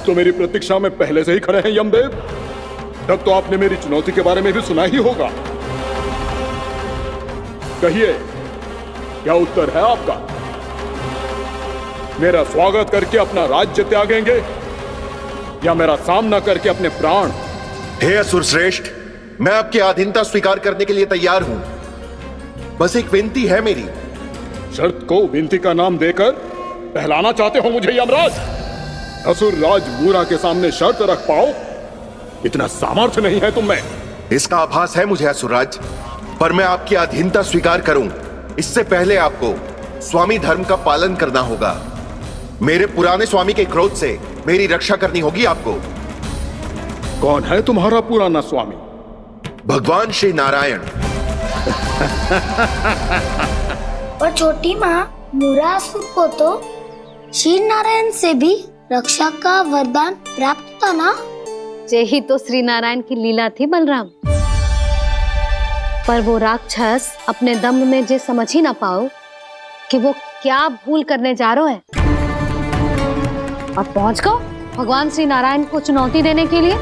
तो मेरी प्रतीक्षा में पहले से ही खड़े हैं यमदेव। तब तो आपने मेरी चुनौती के बारे में भी सुना ही होगा। कहिए, क्या उत्तर है आपका? मेरा स्वागत करके अपना राज्य त्यागेंगे या मेरा सामना करके अपने प्राण? हे असुर श्रेष्ठ, मैं आपकी अधीनता स्वीकार करने के लिए तैयार हूं। बस एक विनती है मेरी। शर्त को विनती का नाम देकर पहलाना चाहते हो मुझे यमराज? असुर राज मूरा के सामने शर्त रख पाओ, इतना सामर्थ्य नहीं है तुम में। इसका आभास है मुझे असुरराज, पर मैं आपकी अधीनता स्वीकार करूं इससे पहले आपको स्वामी धर्म का पालन करना होगा। मेरे पुराने स्वामी के क्रोध से मेरी रक्षा करनी होगी आपको। कौन है तुम्हारा पुराना स्वामी? भगवान श्री नारायण। और छोटी माँ मूरासुर को तो श्री नारायण से भी रक्षा का वरदान प्राप्त था ना? यही तो श्री नारायण की लीला थी बलराम। पर वो राक्षस अपने दम में जे समझ ही ना पाओ कि वो क्या भूल करने जा रहे हैं, और पहुंच गो भगवान श्री नारायण को चुनौती देने के लिए।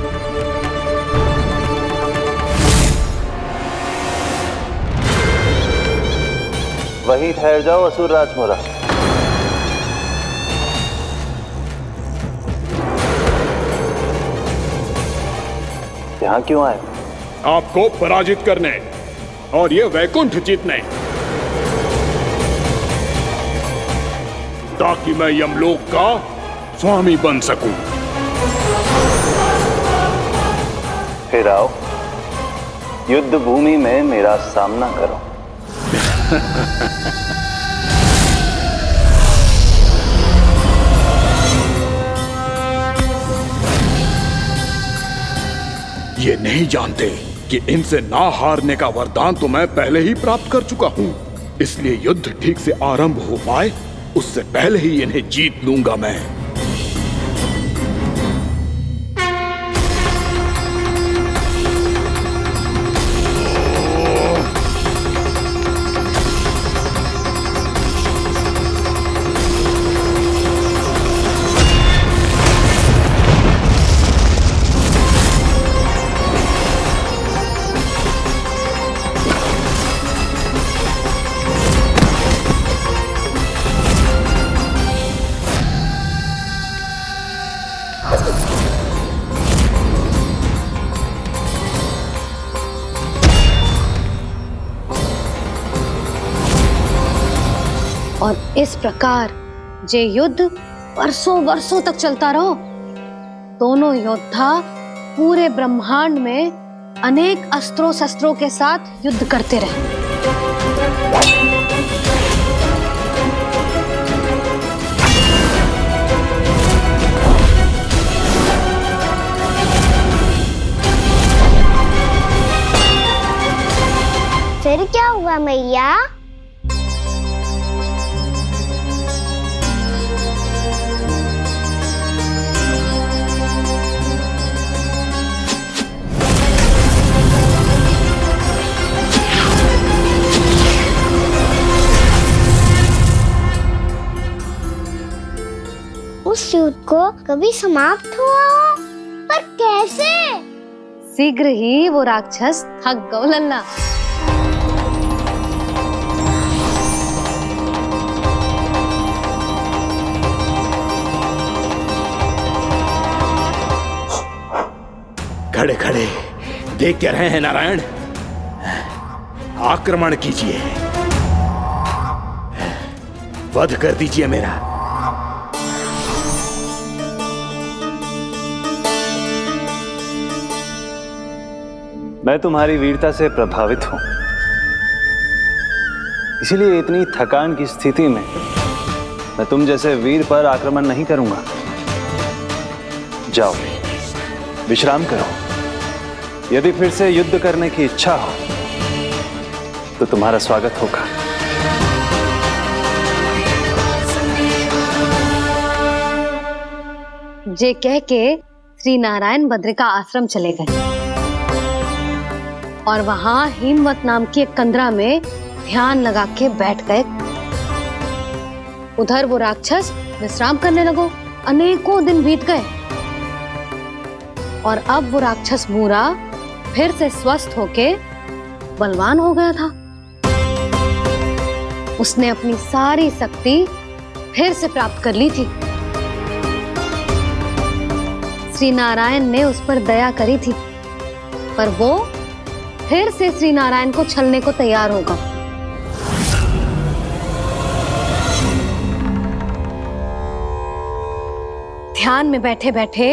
वहीं ठहर जाओ असुर राजमोरा। यहाँ क्यों आए? आपको पराजित करने और ये वैकुंठ जीतने, ताकि मैं यमलोक का स्वामी बन सकूं। फिर आओ, युद्ध भूमि में मेरा सामना करो। ये नहीं जानते कि इनसे ना हारने का वरदान तो मैं पहले ही प्राप्त कर चुका हूं। इसलिए युद्ध ठीक से आरंभ हो पाए उससे पहले ही इन्हें जीत लूंगा मैं। और इस प्रकार ये युद्ध वर्षों वर्षों तक चलता रहो। दोनों योद्धा पूरे ब्रह्मांड में अनेक अस्त्रों शस्त्रों के साथ युद्ध करते रहे। फिर क्या हुआ मैया? उस युद्ध को कभी समाप्त हुआ हो, पर कैसे? शीघ्र ही वो राक्षस थक गौ लल्ला। खड़े खड़े देख क्या रहे हैं नारायण? आक्रमण कीजिए, वध कर दीजिए मेरा। मैं तुम्हारी वीरता से प्रभावित हूं, इसीलिए इतनी थकान की स्थिति में मैं तुम जैसे वीर पर आक्रमण नहीं करूंगा। जाओ विश्राम करो। यदि फिर से युद्ध करने की इच्छा हो तो तुम्हारा स्वागत होगा। जे कह के श्री नारायण बद्रिका आश्रम चले गए और वहां हिमवत नाम की एक कंदरा में ध्यान लगा के बैठ गए। उधर वो राक्षस विश्राम करने लगो। अनेकों दिन बीत गए और अब वो राक्षस मूरा फिर से स्वस्थ होके बलवान हो गया था। उसने अपनी सारी शक्ति फिर से प्राप्त कर ली थी। श्री नारायण ने उस पर दया करी थी, पर वो फिर से श्री नारायण को छलने को तैयार होगा। ध्यान में बैठे बैठे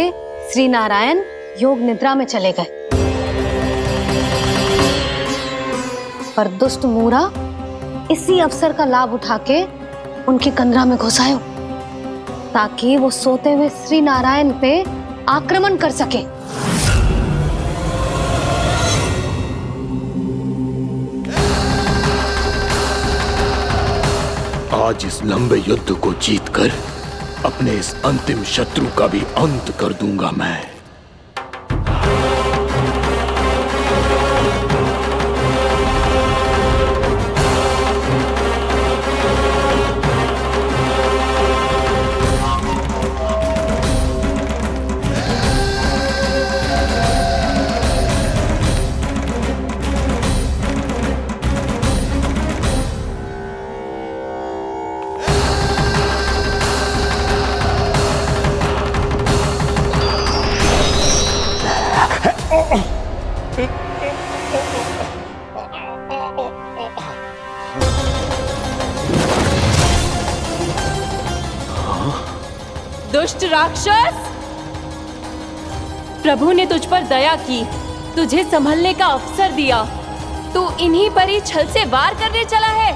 श्री नारायण योग निद्रा में चले गए, पर दुष्ट मूरा इसी अवसर का लाभ उठा के उनकी कंदरा में घुस आयो, ताकि वो सोते हुए श्री नारायण पे आक्रमण कर सके। आज इस लंबे युद्ध को जीतकर अपने इस अंतिम शत्रु का भी अंत कर दूंगा मैं। दुष्ट राक्षस, प्रभु ने तुझ पर दया की, तुझे संभलने का अवसर दिया। तू इन्हीं पर ही छल से वार करने चला है।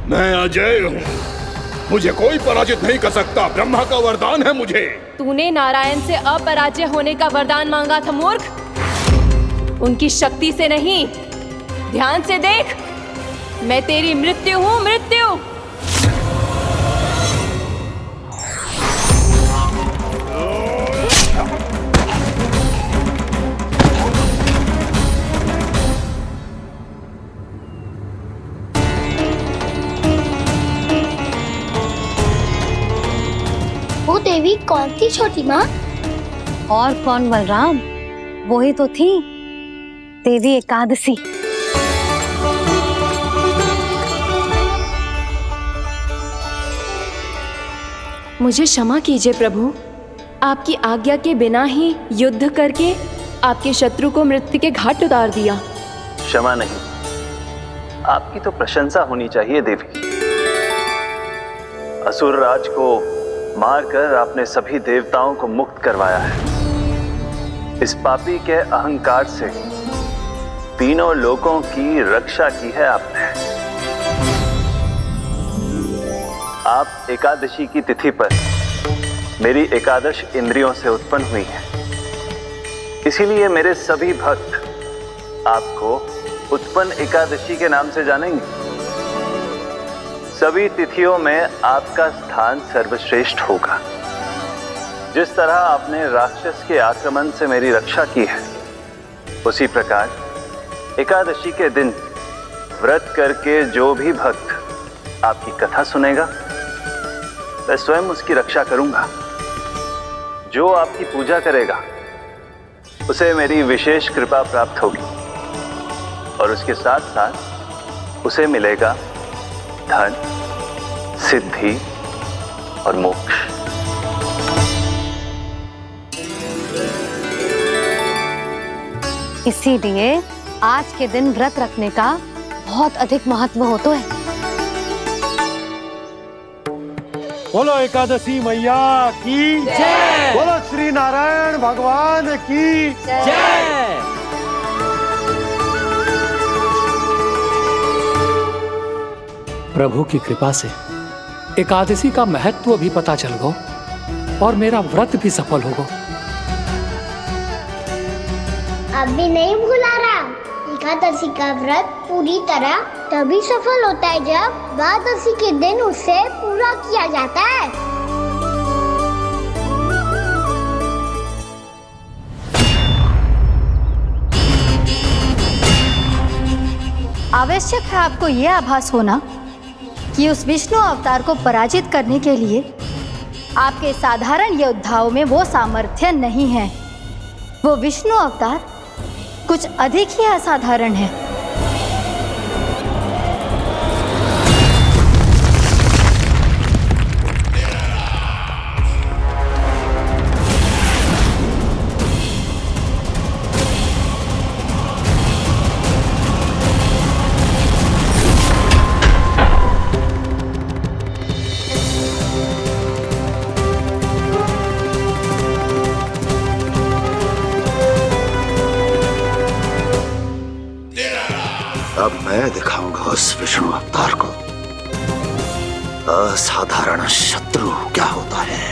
मैं अजय हूँ, मुझे कोई पराजित नहीं कर सकता। ब्रह्मा का वरदान है मुझे। तूने नारायण से अपराजय होने का वरदान मांगा था मूर्ख, उनकी शक्ति से नहीं। ध्यान से देख, मैं तेरी मृत्यु हूँ, मृत्यु। वो देवी कौन थी छोटी माँ? और कौन बलराम, वही तो थी देवी एकादशी। मुझे क्षमा कीजिए प्रभु, आपकी आज्ञा के बिना ही युद्ध करके आपके शत्रु को मृत्यु के घाट उतार दिया। क्षमा नहीं, आपकी तो प्रशंसा होनी चाहिए देवी। असुर राज को मारकर आपने सभी देवताओं को मुक्त करवाया है। इस पापी के अहंकार से तीनों लोकों की रक्षा की है आपने। आप एकादशी की तिथि पर मेरी एकादश इंद्रियों से उत्पन्न हुई हैं। इसीलिए मेरे सभी भक्त आपको उत्पन्न एकादशी के नाम से जानेंगे। सभी तिथियों में आपका स्थान सर्वश्रेष्ठ होगा। जिस तरह आपने राक्षस के आक्रमण से मेरी रक्षा की है, उसी प्रकार एकादशी के दिन व्रत करके जो भी भक्त आपकी कथा सुनेगा, मैं स्वयं उसकी रक्षा करूंगा। जो आपकी पूजा करेगा उसे मेरी विशेष कृपा प्राप्त होगी, और उसके साथ साथ उसे मिलेगा धन, सिद्धि और मोक्ष। इसीलिए आज के दिन व्रत रखने का बहुत अधिक महत्व होता है। बोलो एकादशी मैया की जय। बोलो श्री नारायण भगवान की जय। प्रभु की कृपा से एकादशी का महत्व भी पता चल गो और मेरा व्रत भी सफल हो गो। अब भी नहीं भूला रहा, एकादशी का व्रत पूरी तरह तभी सफल होता है जब द्वादशी के दिन उसे पूरा किया जाता है। आवश्यक है आपको यह आभास होना कि उस विष्णु अवतार को पराजित करने के लिए आपके साधारण योद्धाओं में वो सामर्थ्य नहीं है। वो विष्णु अवतार कुछ अधिक ही असाधारण है। अब मैं दिखाऊंगा उस विष्णु अवतार को असाधारण शत्रु क्या होता है।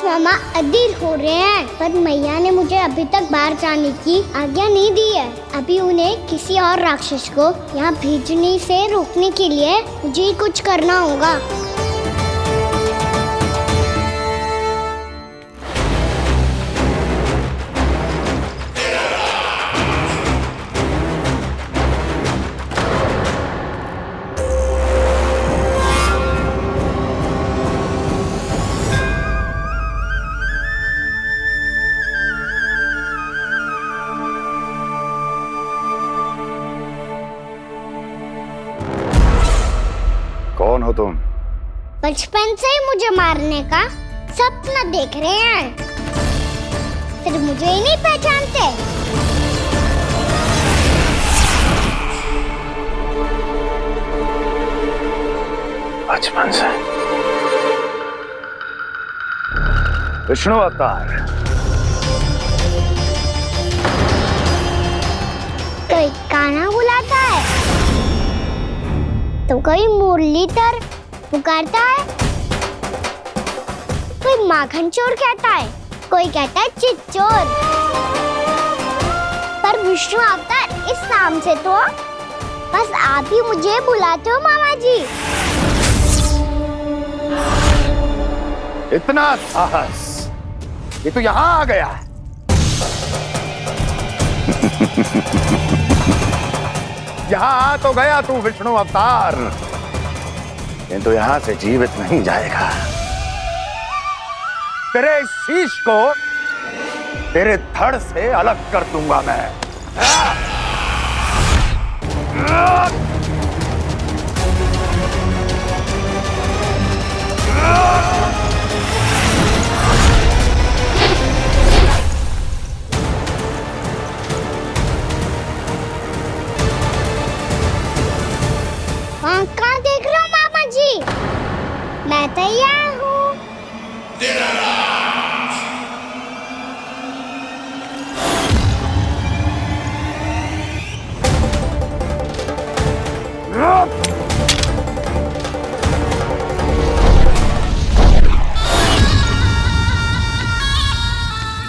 मामा अधीर हो रहे हैं, पर मैया ने मुझे अभी तक बाहर जाने की आज्ञा नहीं दी है। अभी उन्हें किसी और राक्षस को यहाँ भेजने से रोकने के लिए मुझे ही कुछ करना होगा। कौन हो तुम? बचपन से ही मुझे मारने का सपना देख रहे हैं, सिर्फ मुझे ही नहीं पहचानते। बचपन से विष्णु अवतार। कोई गाना बुलाता है तो कोई मुरलीधर पुकारता है, कोई माखन चोर कहता है, कोई कहता है चिच्चोर। पर विष्णु अवतार इस नाम से तो बस आप ही मुझे बुलाते हो मामा जी। इतना साहस, ये तो यहाँ आ गया है। यहाँ आ तो गया तू विष्णु अवतार, किंतु यहाँ से जीवित नहीं जाएगा। तेरे इस शीश को तेरे धड़ से अलग कर दूंगा मैं। कहाँ देख रहे हो मामा जी? मैं तैयार हूँ।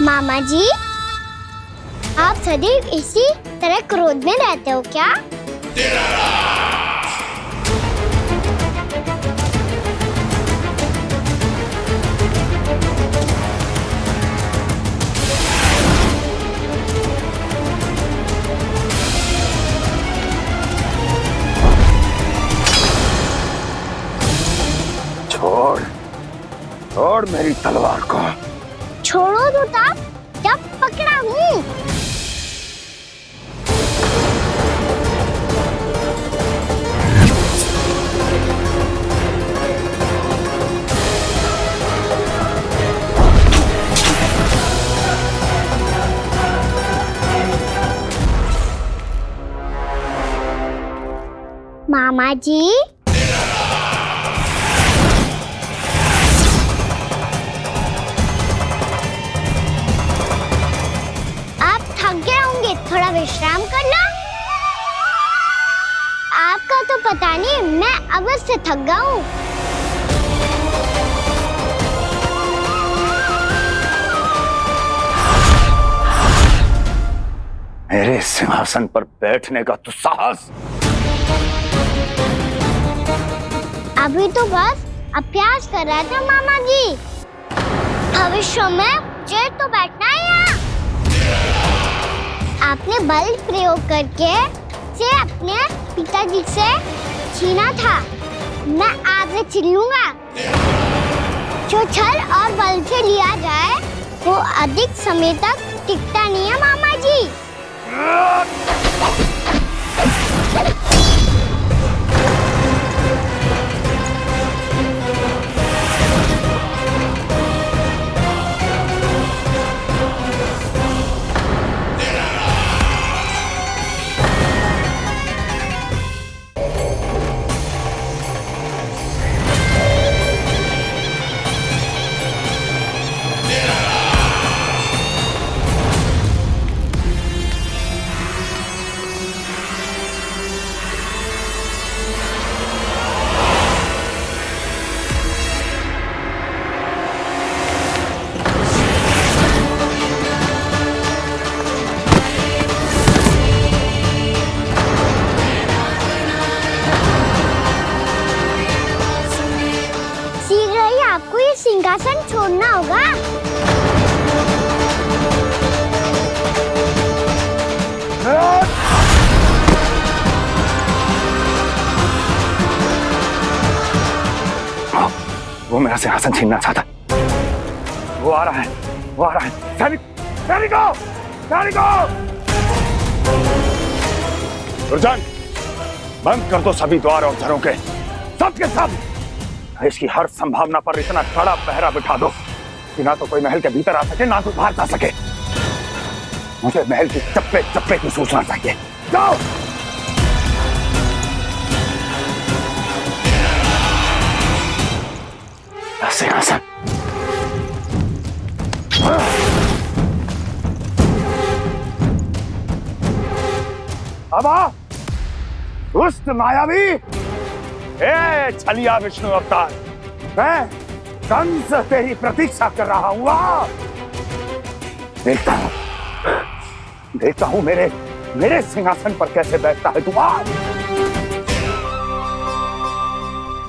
मामा जी, आप सदैव इसी तरह क्रोध में रहते हो क्या? छोड़, छोड़ मेरी तलवार को। छोड़ो तो तब जब पकड़ा हूँ। मामा जी, आप थक गए होंगे, थोड़ा विश्राम कर लो। मैं अवश्य थक गया हूँ। मेरे सिंहासन पर बैठने का तो साहस। अभी तो बस अभ्यास कर रहा था मामा जी। भविष्य में मुझे तो बैठना है यहाँ। आपने बल प्रयोग करके से अपने पिताजी से छीना था। मैं आज से छीन लूंगा। जो छल और बल से लिया जाए वो अधिक समय तक टिकता नहीं है मामा जी। सिंहासन छोड़ना होगा। वो मेरा सिंहासन छीनना चाहता। वो आ रहा है, वो आ रहा है। सैनिकों! दुर्जन, बंद कर दो सभी द्वार और दरों के, सब के सब। इसकी हर संभावना पर इतना कड़ा पहरा बिठा दो कि ना तो कोई महल के भीतर आ सके, ना तो बाहर जा सके। मुझे महल की चप्पे चप्पे की सूचना चाहिए। जाओ। सिंहासन। अब आ, दुष्ट मायावी, छलिया विष्णु अवतार, मैं कंस तेरी प्रतीक्षा कर रहा हूँ। देखता हूँ मेरे सिंहासन पर कैसे बैठता है तू।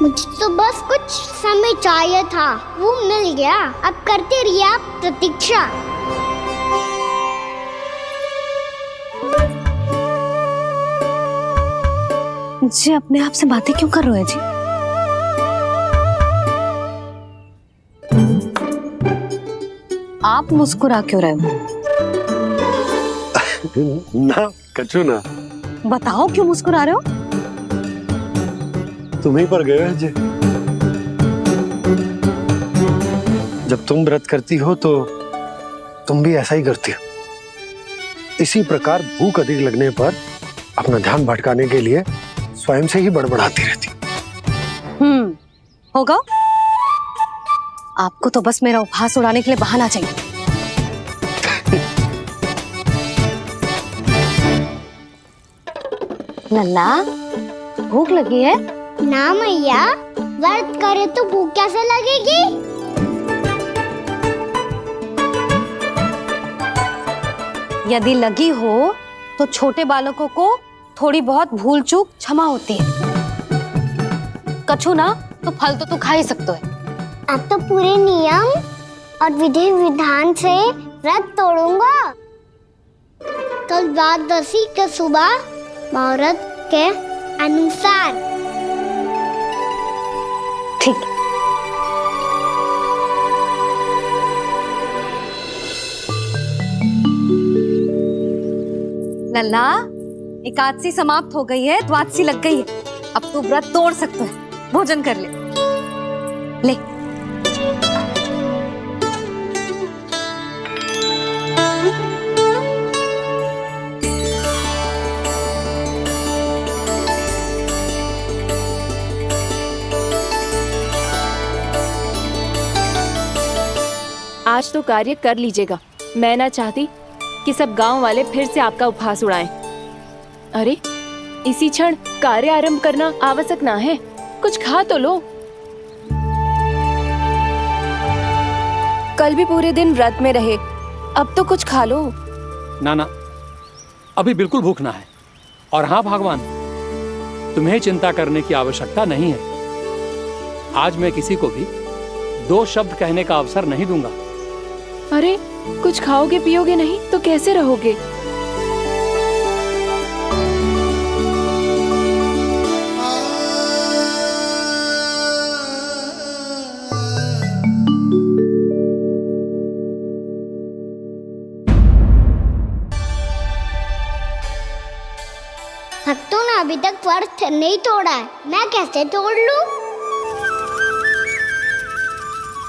मुझे तो बस कुछ समय चाहिए था, वो मिल गया। अब करते रहिए आप प्रतीक्षा। जी अपने आप से बातें क्यों कर रहे हो जी? आप मुस्कुरा क्यों रहे हो? ना कछु ना। बताओ क्यों मुस्कुरा रहे हो? तुम ही पर गए जी। जब तुम व्रत करती हो तो तुम भी ऐसा ही करती हो। इसी प्रकार भूख अधिक लगने पर अपना ध्यान भटकाने के लिए स्वयं से ही बड़बड़ाती रहती। होगा। आपको तो बस मेरा उपहास उड़ाने के लिए बहाना चाहिए। नन्ना, भूख लगी है? ना मैया, व्रत करे तो भूख कैसे लगेगी? यदि लगी हो तो छोटे बालकों को थोड़ी बहुत भूल चूक क्षमा होती है। कछु ना तो फल तो तू खा ही सकते है। अब तो पूरे नियम और विधि विधान से व्रत तोड़ूंगा। कल द्वादशी के सुबह मुहूर्त के अनुसार। ठीक। लल्ला, एकादशी समाप्त हो गई है, द्वादशी लग गई है। अब तू व्रत तोड़ सकते है। भोजन कर ले। ले। आज तो कार्य कर लीजिएगा। मैं ना चाहती कि सब गांव वाले फिर से आपका उपहास उड़ाएं। अरे, इसी क्षण कार्य आरंभ करना आवश्यक ना है। कुछ खा तो लो। कल भी पूरे दिन व्रत में रहे, अब तो कुछ खा लो। ना ना, अभी बिल्कुल भूख ना है। और हाँ भगवान, तुम्हें चिंता करने की आवश्यकता नहीं है। आज मैं किसी को भी 2 शब्द कहने का अवसर नहीं दूंगा। अरे, कुछ खाओगे पियोगे नहीं तो कैसे रहोगे? भक्तों ने अभी तक व्रत नहीं तोड़ा है, मैं कैसे तोड़ लूं?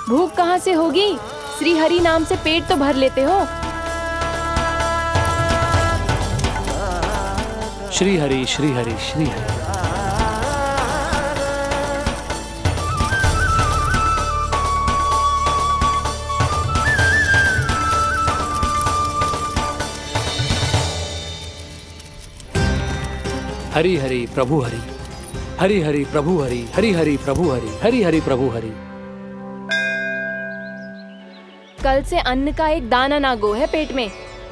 भूख कहाँ से होगी? श्री हरि नाम से पेट तो भर लेते हो। श्री हरि श्री हरि श्री हरि। हरि हरि प्रभु हरि, हरि हरि प्रभु हरि, हरि हरि प्रभु हरि, हरि हरि प्रभु हरि। कल से अन्न का एक दाना ना गो है पेट में।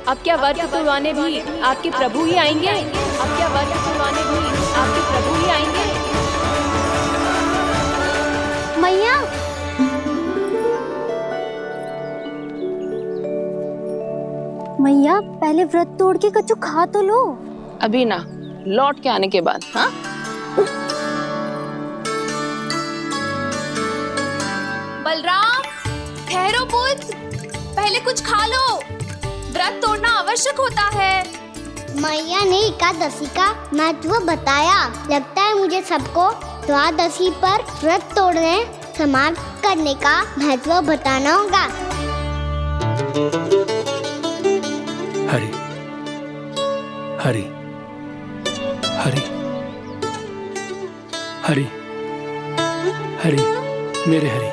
अब क्या व्रत तुड़वाने भी आपके प्रभु ही आएंगे? अब क्या व्रत तुड़वाने भी आपके प्रभु ही आएंगे? मैया, मैया पहले व्रत तोड़ के कछु खा तो लो। अभी ना, लौट के आने के बाद। हाँ, बलराम, ठहरो पुत्र, पहले कुछ खा लो। व्रत तोड़ना आवश्यक होता है। मैया ने एकादशी का महत्व बताया। लगता है मुझे सबको द्वादशी पर व्रत तोड़ने समाप्त करने का महत्व बताना होगा। हरि हरि हरि हरि हरि, मेरे हरि।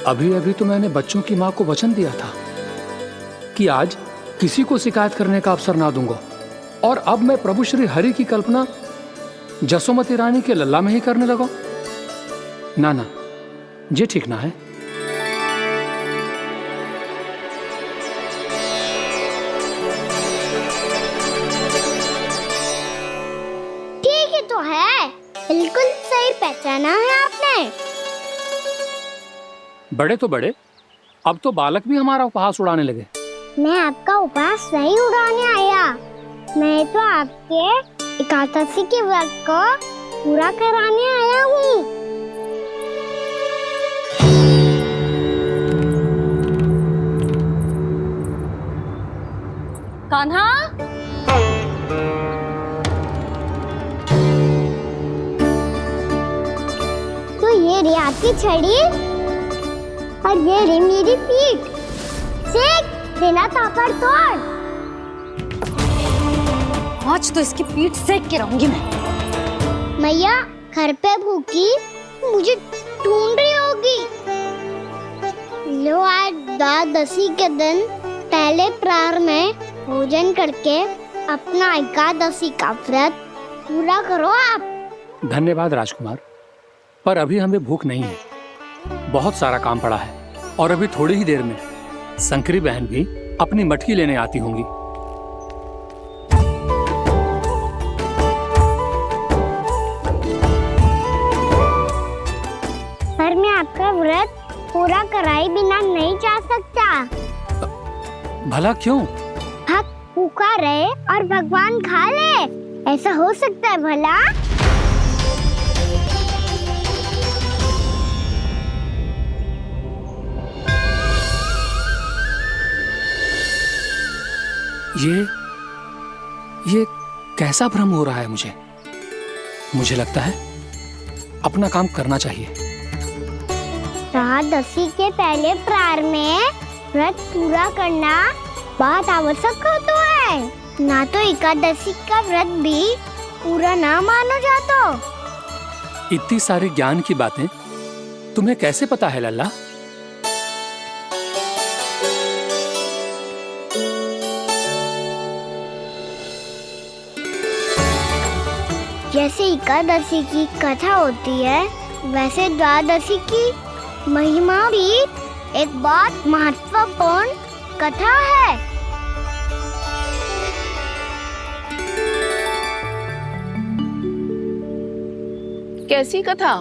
अभी अभी तो मैंने बच्चों की मां को वचन दिया था कि आज किसी को शिकायत करने का अवसर ना दूंगा, और अब मैं प्रभु श्री हरि की कल्पना जसोमती रानी के लल्ला में ही करने लगा। ना ना, ये ठीक ना है। ठीक ही तो है, बिल्कुल सही पहचाना है आपने। बड़े तो बड़े, अब तो बालक भी हमारा उपहास उड़ाने लगे। मैं आपका उपहास नहीं उड़ाने आया, मैं तो आपके एकादशी के व्रत को पूरा कराने आया हूँ। कान्हा, तो ये रही आपकी छड़ी और ये रही मेरी पीठ। सेक बिना तापड़ तोड़। आज तो इसकी पीठ सेक के रहूंगी मैं। मैया घर पे भूखी मुझे ढूंढ रही होगी। लो, आज द्वादशी के दिन पहले प्रहर में भोजन करके अपना एकादशी का व्रत पूरा करो आप। धन्यवाद राजकुमार, पर अभी हमें भूख नहीं है। बहुत सारा काम पड़ा है, और अभी थोड़ी ही देर में शंकरी बहन भी अपनी मटकी लेने आती होंगी। पर मैं आपका व्रत पूरा कराए बिना नहीं जा सकता। भला क्यों? भक्त भूखा रहे और भगवान खा ले, ऐसा हो सकता है भला? ये कैसा भ्रम हो रहा है मुझे? मुझे लगता है अपना काम करना चाहिए। एकादशी के पहले प्रार में व्रत पूरा करना बहुत आवश्यक होता है, ना तो एकादशी का व्रत भी पूरा ना मानो जातो। इतनी सारी ज्ञान की बातें तुम्हें कैसे पता है लल्ला? जैसे एकादशी की कथा होती है, वैसे द्वादशी की महिमा भी एक बहुत महत्वपूर्ण कथा है। कैसी कथा?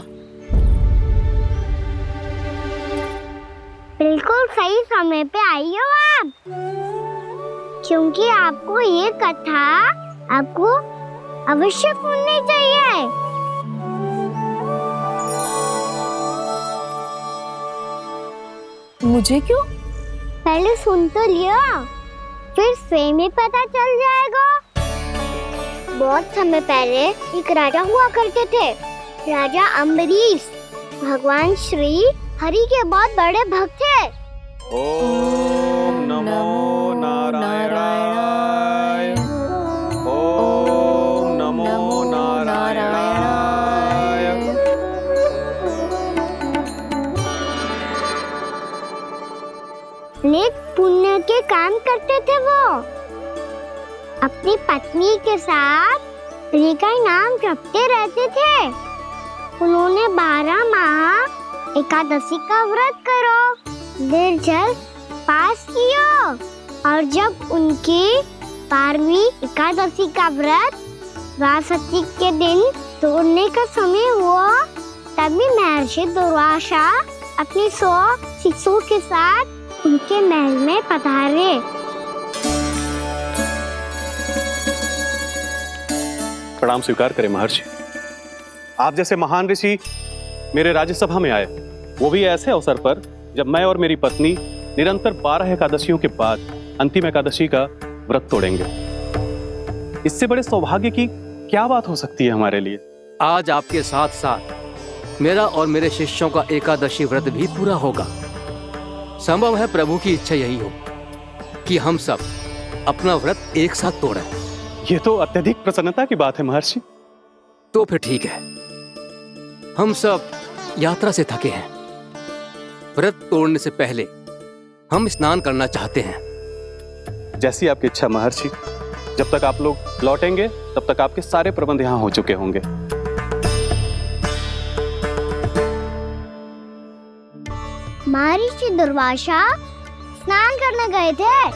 बिल्कुल सही समय पे आई हो आप, क्योंकि आपको ये कथा आपको अवश्य सुननी चाहिए। मुझे क्यों? पहले सुन तो लिया, फिर स्वयं ही पता चल जाएगा। बहुत समय पहले एक राजा हुआ करते थे, राजा अम्बरीश। भगवान श्री हरि के बहुत बड़े भक्त थे। ओम नमो नारायणाय। ओम नमो नारायणाय। नेक पुण्य के काम करते थे वो। अपनी पत्नी के साथ हरि का नाम जपते रहते थे। उन्होंने 12 माह एकादशी का व्रत करो निर्जल पास किया, और जब उनकी 12वीं एकादशी का व्रत द्वादशी के दिन तोड़ने का समय हुआ, तभी महर्षि दुर्वासा अपनी 100 शिष्यों के साथ उनके महल में पधारे। प्रणाम स्वीकार करें महर्षि। आप जैसे महान ऋषि मेरे राज्यसभा में आए, वो भी ऐसे अवसर पर जब मैं और मेरी पत्नी निरंतर 12 एकादशियों के बाद अंतिम एकादशी का व्रत तोड़ेंगे। इससे बड़े सौभाग्य की क्या बात हो सकती है हमारे लिए? आज आपके साथ साथ मेरा और मेरे शिष्यों का एकादशी व्रत भी पूरा होगा। संभव है प्रभु की इच्छा यही हो कि हम सब अपना व्रत एक साथ तोड़ें। ये तो अत्यधिक प्रसन्नता की बात है महर्षि। तो फिर ठीक है, हम सब यात्रा से थके हैं। व्रत तोड़ने से पहले हम स्नान करना चाहते हैं। जैसी आपकी इच्छा महर्षि। जब तक आप लोग लौटेंगे तब तक आपके सारे प्रबंध यहाँ हो चुके होंगे। महर्षि दुर्वासा स्नान करने गए थे,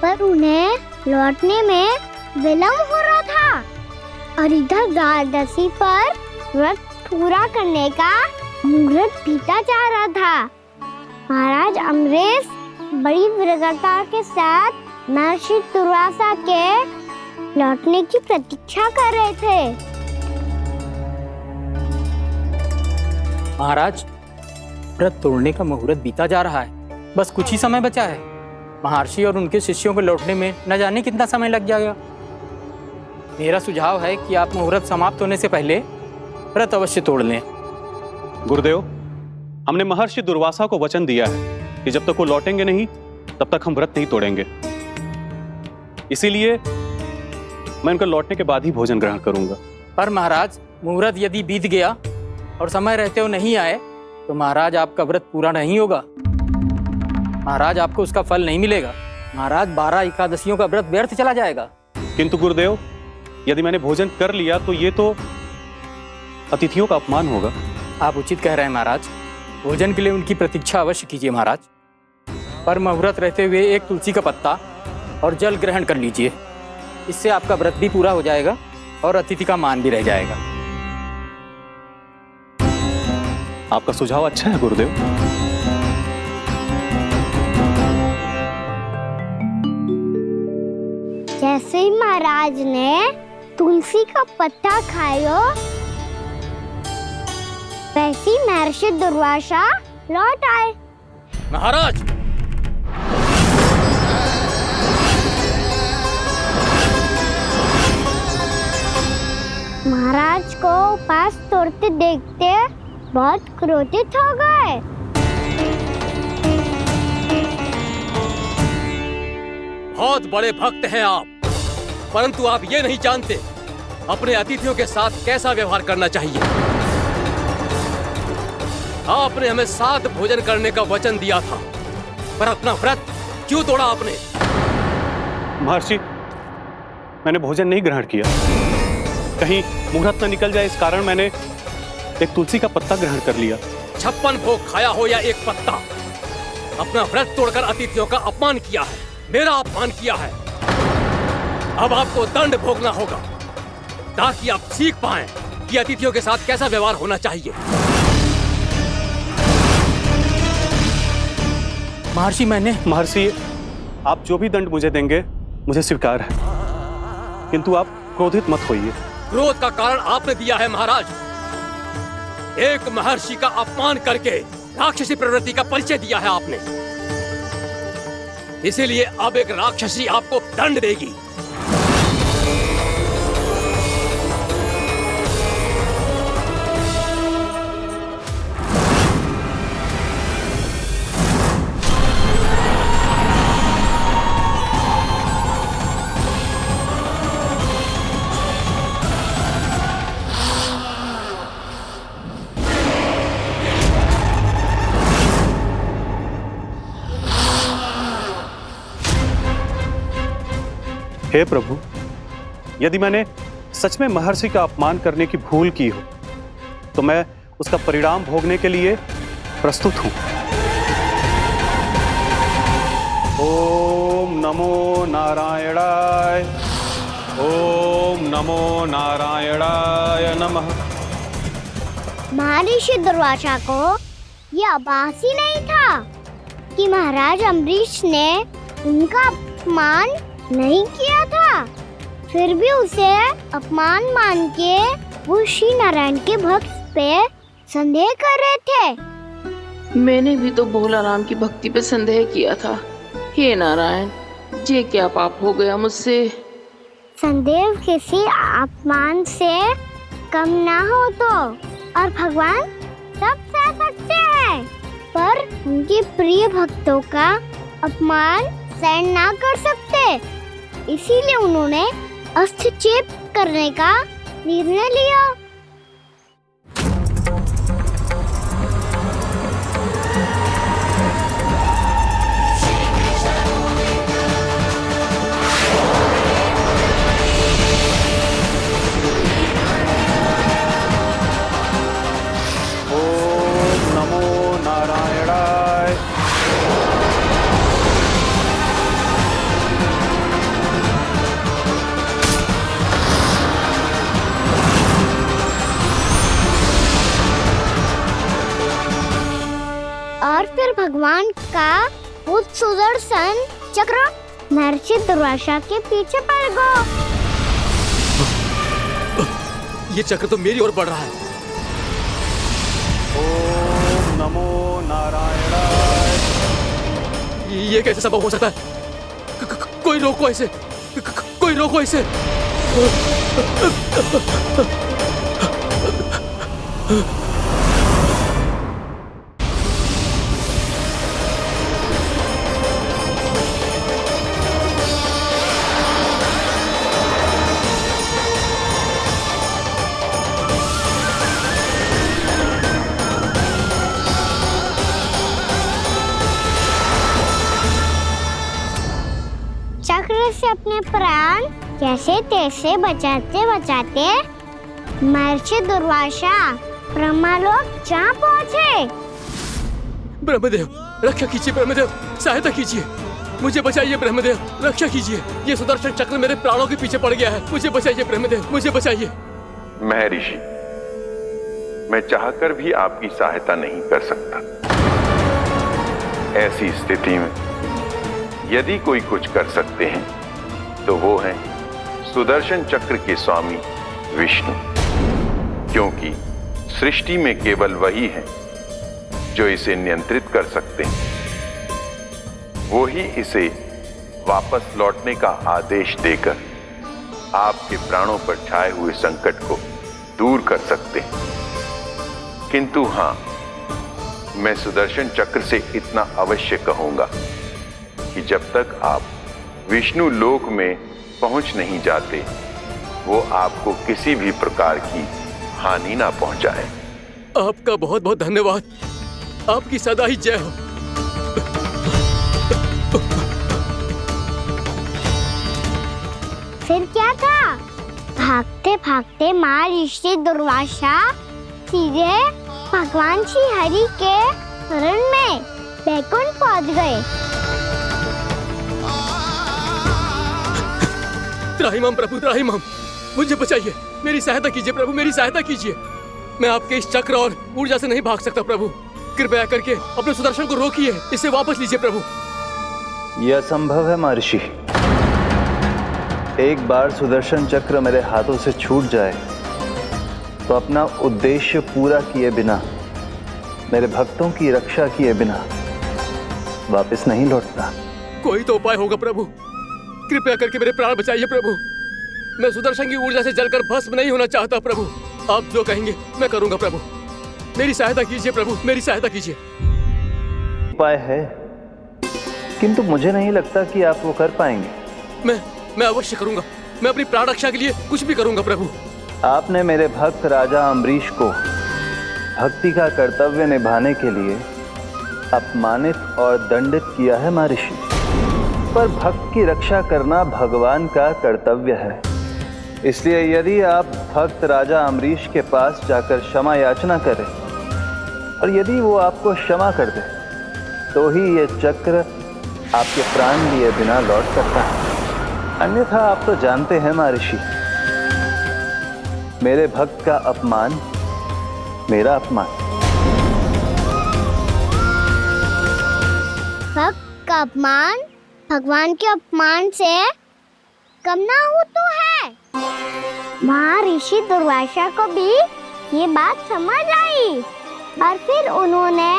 पर उन्हें लौटने में विलंब हो रहा था, और इधर द्वादशी पर व्रत पूरा करने का मुहूर्त बीता जा रहा था। महाराज अम्बरीश बड़ी विरगता के साथ महर्षि दुर्वासा के लौटने की प्रतीक्षा कर रहे थे। महाराज, व्रत तोड़ने का मुहूर्त बीता जा रहा है, बस कुछ ही समय बचा है। महर्षि और उनके शिष्यों को लौटने में न जाने कितना समय लग जाएगा। मेरा सुझाव है कि आप मुहूर्त समाप्त होने से पहले व्रत अवश्य तोड़ लें। गुरुदेव, हमने महर्षि दुर्वासा को वचन दिया है कि जब तक वो लौटेंगे नहीं तब तक हम व्रत नहीं तोड़ेंगे। इसीलिए मैं उनके लौटने के बाद ही भोजन ग्रहण करूंगा। पर महाराज, मुहूर्त यदि बीत गया और समय रहते हुए नहीं आए तो महाराज आपका व्रत पूरा नहीं होगा। महाराज, आपको उसका फल नहीं मिलेगा। महाराज, 12 एकादशियों का व्रत व्यर्थ चला जाएगा। किंतु गुरुदेव, यदि मैंने भोजन कर लिया तो ये तो अतिथियों का अपमान होगा। आप उचित कह रहे हैं महाराज। भोजन के लिए उनकी प्रतीक्षा अवश्य कीजिए महाराज, पर मुहूर्त रहते हुए एक तुलसी का पत्ता और जल ग्रहण कर लीजिए। इससे आपका व्रत भी पूरा हो जाएगा और अतिथि का मान भी रह जाएगा। आपका सुझाव अच्छा है गुरुदेव। जैसे ही महाराज ने तुलसी का पत्ता खाया, वैसे ही महर्षि दुर्वासा लौट आए। महाराज, महाराज को उपास तोड़ते देखते बहुत क्रोधित हो गए। बहुत बड़े भक्त हैं आप, परंतु आप ये नहीं जानते अपने अतिथियों के साथ कैसा व्यवहार करना चाहिए। आपने हमें 7 भोजन करने का वचन दिया था, पर अपना व्रत क्यों तोड़ा आपने? महर्षि, मैंने भोजन नहीं ग्रहण किया। कहीं मुहूर्त न निकल जाए इस कारण मैंने एक तुलसी का पत्ता ग्रहण कर लिया। 56 भोग खाया हो या एक पत्ता, अपना व्रत तोड़कर अतिथियों का अपमान किया है, मेरा अपमान किया है। अब आपको दंड भोगना होगा ताकि आप सीख पाएं कि अतिथियों के साथ कैसा व्यवहार होना चाहिए। महर्षि, आप जो भी दंड मुझे देंगे मुझे स्वीकार है, किंतु आप क्रोधित मत होइए। क्रोध का कारण आपने दिया है महाराज। एक महर्षि का अपमान करके राक्षसी प्रवृत्ति का परिचय दिया है आपने, इसीलिए अब एक राक्षसी आपको दंड देगी। हे प्रभु, यदि मैंने सच में महर्षि का अपमान करने की भूल की हो तो मैं उसका परिणाम भोगने के लिए प्रस्तुत हूं। ओम नमो नारायणाय, ओम नमो नारायणाय नमः। महर्षि दुर्वासा को यह आभास ही नहीं था कि महाराज अम्बरीश ने उनका अपमान नहीं किया था, फिर भी उसे अपमान मान के वो श्री नारायण के भक्त पे संदेह कर रहे थे। मैंने भी तो भोला राम की भक्ति पे संदेह किया था। हे नारायण, ये क्या पाप हो गया मुझसे? संदेह किसी अपमान से कम ना हो तो, और भगवान सब सह सकते हैं, पर उनके प्रिय भक्तों का अपमान सहन ना कर सकते, इसीलिए उन्होंने अस्थिचेप करने का निर्णय लिया। ओम नमो नारायणाय। और फिर भगवान का वो सुदर्शन चक्र महर्षि दुर्वासा के पीछे पड़ गया। ये चक्र तो मेरी ओर बढ़ रहा है। ओम नमो नारायणाय। ये कैसे संभव हो सकता है? कोई रोको इसे, कोई रोको इसे। चक्र से अपने प्राण कैसे तैसे बचाते बचाते महर्षि दुर्वासा ब्रह्मलोक जा पहुंचे। ब्रह्मदेव, रक्षा कीजिए ब्रह्मदेव, सहायता कीजिए, मुझे बचाइए ब्रह्मदेव, रक्षा कीजिए। ये सुदर्शन चक्र मेरे प्राणों के पीछे पड़ गया है, मुझे बचाइए ब्रह्मदेव, मुझे बचाइए। महर्षि, मैं चाहकर भी आपकी सहायता नहीं कर सकता। ऐसी स्थिति में यदि कोई कुछ कर सकते हैं तो वो है सुदर्शन चक्र के स्वामी विष्णु, क्योंकि सृष्टि में केवल वही है जो इसे नियंत्रित कर सकते हैं। वो ही इसे वापस लौटने का आदेश देकर आपके प्राणों पर छाए हुए संकट को दूर कर सकते, किंतु हां, मैं सुदर्शन चक्र से इतना अवश्य कहूंगा कि जब तक आप विष्णु लोक में पहुंच नहीं जाते, वो आपको किसी भी प्रकार की हानि ना पहुंचाए। आपका बहुत बहुत धन्यवाद। आपकी सदा ही जय हो। फिर क्या था? भागते भागते महर्षि दुर्वासा सीधे भगवान श्री हरि के शरण में बैकुंठ पहुंच गए। त्राहिमाम प्रभु, त्राहिमाम, मुझे बचाइए, मेरी सहायता कीजिए प्रभु, मेरी सहायता कीजिए। मैं आपके इस चक्र और ऊर्जा से नहीं भाग सकता प्रभु। कृपया करके अपने सुदर्शन को रोकिए, इसे वापस लीजिए प्रभु। यह असंभव है महर्षि। एक बार सुदर्शन चक्र मेरे हाथों से छूट जाए तो अपना उद्देश्य पूरा किए बिना, मेरे भक्तों की रक्षा किए बिना वापस नहीं लौटता। कोई तो उपाय होगा प्रभु, कृपया करके मेरे प्राण बचाइए प्रभु। मैं सुदर्शन की ऊर्जा से जलकर भस्म नहीं होना चाहता प्रभु। आप जो कहेंगे मैं करूंगा प्रभु। मेरी सहायता कीजिए प्रभु, मेरी सहायता कीजिए। उपाय है, किंतु मुझे नहीं लगता कि आप वो कर पाएंगे। मैं अवश्य करूंगा। मैं अपनी प्राण रक्षा के लिए कुछ भी करूंगा प्रभु। आपने मेरे भक्त राजा अम्बरीश को भक्ति का कर्तव्य निभाने के लिए अपमानित और दंडित किया है महर्षि, पर भक्त की रक्षा करना भगवान का कर्तव्य है। इसलिए यदि आप भक्त राजा अम्बरीश के पास जाकर क्षमा याचना करें और यदि वो आपको क्षमा कर दे, तो ही ये चक्र आपके प्राण लिए बिना लौट सकता है। अन्यथा आप तो जानते हैं महर्षि, मेरे भक्त का अपमान मेरा अपमान। भक्त का अपमान भगवान के अपमान से कम ना हो तो है। महर्षि दुर्वासा को भी ये बात समझ आई और फिर उन्होंने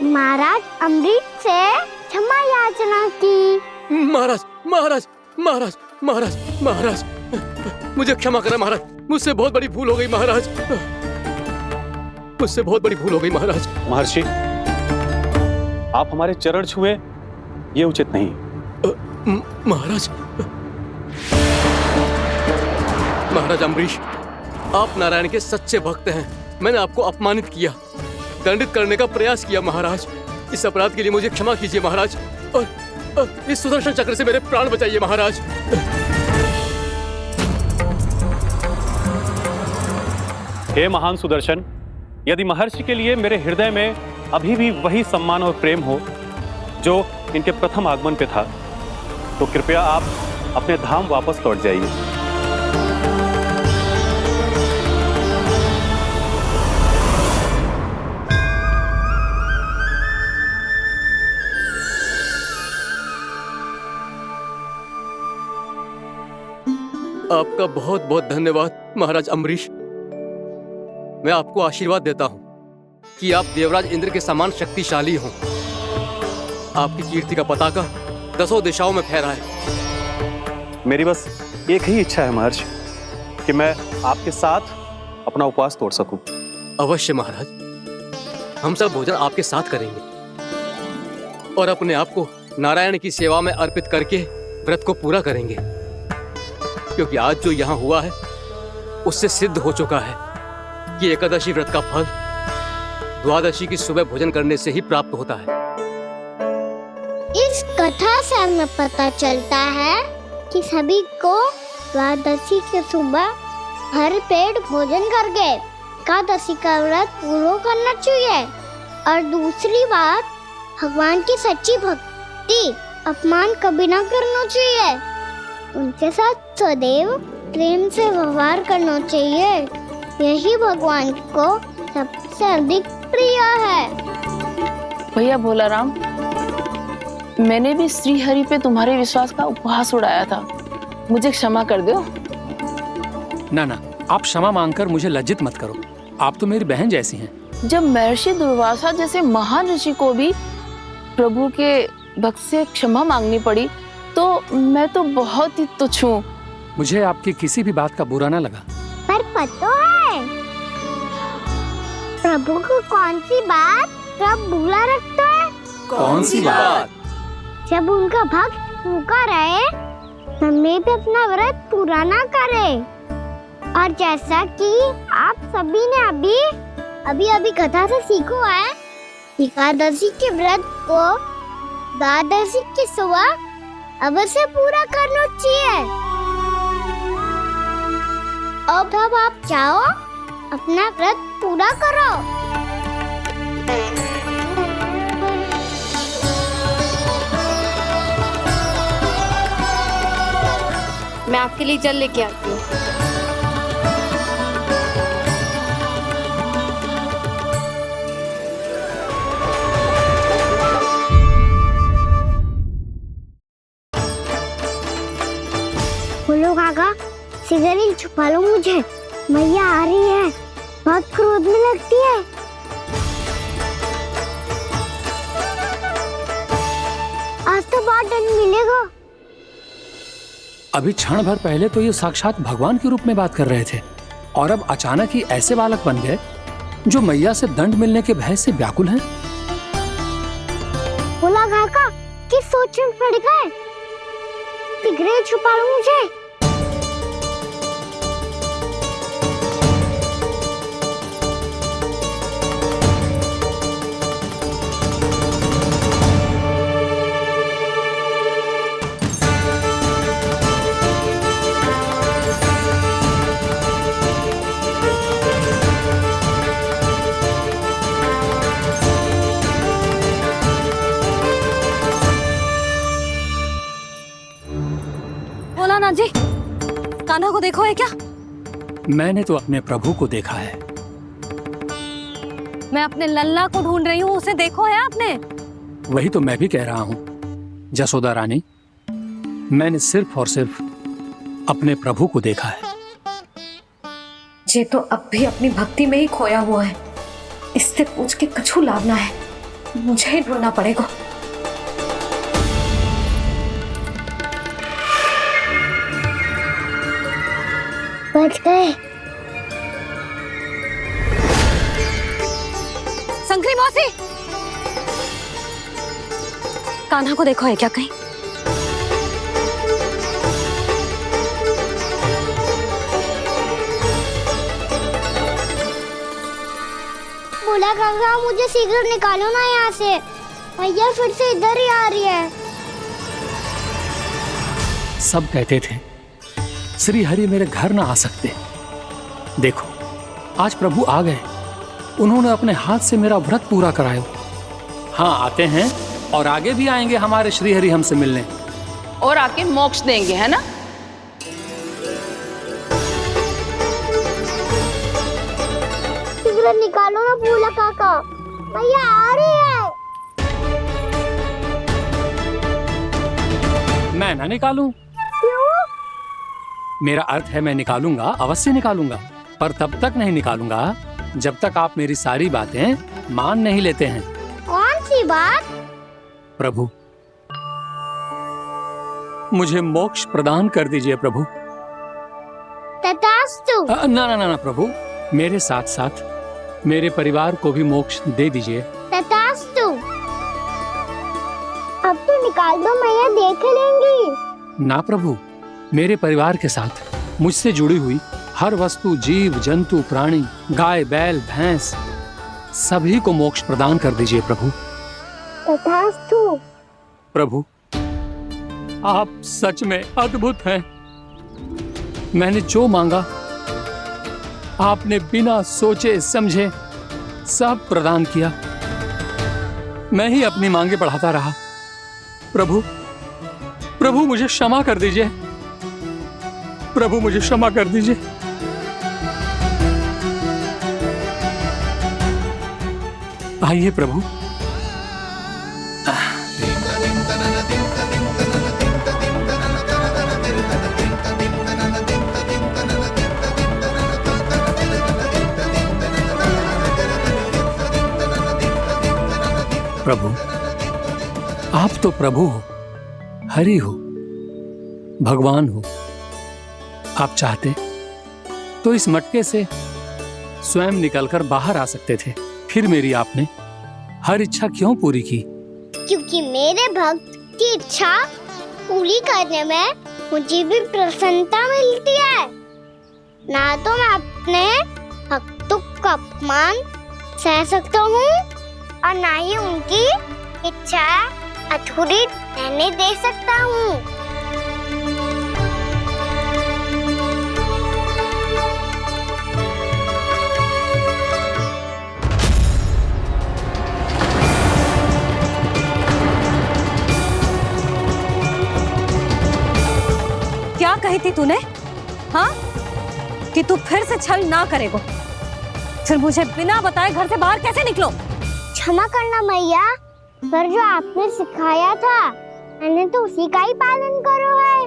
महाराज अम्बरीश से क्षमा याचना की। महाराज महाराज महाराज महाराज महाराज, मुझे क्षमा करें महाराज, मुझसे बहुत बड़ी भूल हो गई महाराज, मुझसे बहुत बड़ी भूल हो गई महाराज। महर्षि, आप हमारे चरण छुए ये उचित नहीं। महाराज, महाराज अम्बरीश, आप नारायण के सच्चे भक्त हैं। मैंने आपको अपमानित किया, दंडित करने का प्रयास किया महाराज। इस अपराध के लिए मुझे क्षमा कीजिए महाराज, और इस सुदर्शन चक्र से मेरे प्राण बचाइए महाराज। हे महान सुदर्शन, यदि महर्षि के लिए मेरे हृदय में अभी भी वही सम्मान और प्रेम हो जो इनके प्रथम आगमन पे था, तो कृपया आप अपने धाम वापस लौट जाइए। आपका बहुत बहुत धन्यवाद महाराज अम्बरीश। मैं आपको आशीर्वाद देता हूं कि आप देवराज इंद्र के समान शक्तिशाली हों। आपकी कीर्ति का पताका 10 दिशाओं में फहराए। मेरी बस एक ही इच्छा है महर्षि, कि मैं आपके साथ अपना उपवास तोड़ सकूं। अवश्य महाराज, हम सब भोजन आपके साथ करेंगे और अपने आप को नारायण की सेवा में अर्पित करके व्रत को पूरा करेंगे, क्योंकि आज जो यहाँ हुआ है उससे सिद्ध हो चुका है कि एकादशी व्रत का फल द्वादशी की सुबह भोजन करने से ही प्राप्त होता है। इस कथा से हमें पता चलता है कि सभी को द्वादशी के सुबह भर पेट भोजन करके एकादशी का व्रत पूरा करना चाहिए। और दूसरी बात, भगवान की सच्ची भक्ति अपमान कभी ना करना चाहिए। उनके साथ सदैव प्रेम से व्यवहार करना चाहिए। यही भगवान को सबसे अधिक प्रिय है। भैया भोला राम, मैंने भी श्री हरि पे तुम्हारे विश्वास का उपहास उड़ाया था, मुझे क्षमा कर दो। ना ना, आप क्षमा मांगकर मुझे लज्जित मत करो, आप तो मेरी बहन जैसी हैं। जब महर्षि दुर्वासा जैसे महान ऋषि को भी प्रभु के भक्त से क्षमा मांगनी पड़ी, तो मैं तो बहुत ही तुच्छ हूँ। मुझे आपकी किसी भी बात का बुरा ना लगा। पर पता है प्रभु को कौन सी बात कब भूला रखता है? कौन सी बात? जब उनका भक्त भूखा रहे तब में भी अपना व्रत पूरा ना करे। और जैसा कि आप सभी ने अभी कथा से सीखो है, एकादशी के व्रत को द्वादशी की सुबह अवश्य पूरा करना चाहिए। अब आप जाओ अपना व्रत पूरा करो। मैं आपके लिए जल लेके आती हूँ। बोलो काका, सिगरेट छुपा लो मुझे, मैया आ रही है, बहुत क्रोध में लगती है। आज तो बहुत दंड मिलेगा। अभी क्षण भर पहले तो ये साक्षात भगवान के रूप में बात कर रहे थे और अब अचानक ही ऐसे बालक बन गए जो मैया से दंड मिलने के भय से व्याकुल हैं। बोला काका, किस सोच में पड़ गए? सिगरेट छुपा लो मुझे। बोला जी, कान्हा को देखो है क्या? मैंने तो अपने प्रभु को देखा है। मैं अपने लल्ला को ढूंढ रही हूँ, उसे देखो है आपने? वही तो मैं भी कह रहा हूँ जसोदा रानी, मैंने सिर्फ और सिर्फ अपने प्रभु को देखा है। ये तो अब भी अपनी भक्ति में ही खोया हुआ है, इससे पूछ के कछु लाभ ना है, मुझे ही ढूंढना पड़ेगा। बच गए। शंकरी मौसी, कान्हा को देखो है क्या कहीं? बोला काका, मुझे सिगरेट निकालो ना यहाँ से, भैया फिर से इधर ही आ रही है। सब कहते थे श्री हरि मेरे घर ना आ सकते, देखो आज प्रभु आ गए, उन्होंने अपने हाथ से मेरा व्रत पूरा कराया। हाँ, आते हैं और आगे भी आएंगे हमारे श्री हरि हमसे मिलने और आके मोक्ष देंगे, है ना? सिगरेट निकालो ना भोला काका, भैया आ रही है। मैं ना निकालूं? मेरा अर्थ है मैं निकालूंगा, अवश्य निकालूंगा, पर तब तक नहीं निकालूंगा जब तक आप मेरी सारी बातें मान नहीं लेते हैं। कौन सी बात? प्रभु, मुझे मोक्ष प्रदान कर दीजिए प्रभु। तथास्तु। ना ना ना ना प्रभु, मेरे साथ साथ मेरे परिवार को भी मोक्ष दे दीजिए। तथास्तु। अब तो निकाल दो, मैया देख लेंगी। ना प्रभु, मेरे परिवार के साथ मुझसे जुड़ी हुई हर वस्तु, जीव जंतु, प्राणी, गाय बैल भैंस, सभी को मोक्ष प्रदान कर दीजिए प्रभु। तथास्तु। प्रभु, आप सच में अद्भुत हैं। मैंने जो मांगा आपने बिना सोचे समझे सब प्रदान किया। मैं ही अपनी मांगे बढ़ाता रहा। प्रभु, प्रभु मुझे क्षमा कर दीजिए, प्रभु मुझे क्षमा कर दीजिए। आइए प्रभु। प्रभु, आप तो प्रभु हो, हरि हो, भगवान हो। आप चाहते तो इस मटके से स्वयं निकलकर बाहर आ सकते थे, फिर मेरी आपने हर इच्छा क्यों पूरी की? क्योंकि मेरे भक्त की इच्छा पूरी करने में मुझे भी प्रसन्नता मिलती है। ना तो मैं अपने भक्तों का अपमान सह सकता हूँ और ना ही उनकी इच्छा अधूरी रहने दे सकता हूँ। क्या कही थी तूने? हाँ, कि तू फिर से छल ना करेगो। फिर मुझे बिना बताए घर से बाहर कैसे निकलो? क्षमा करना मैया, पर जो आपने सिखाया था मैंने तो उसी का ही पालन करो है।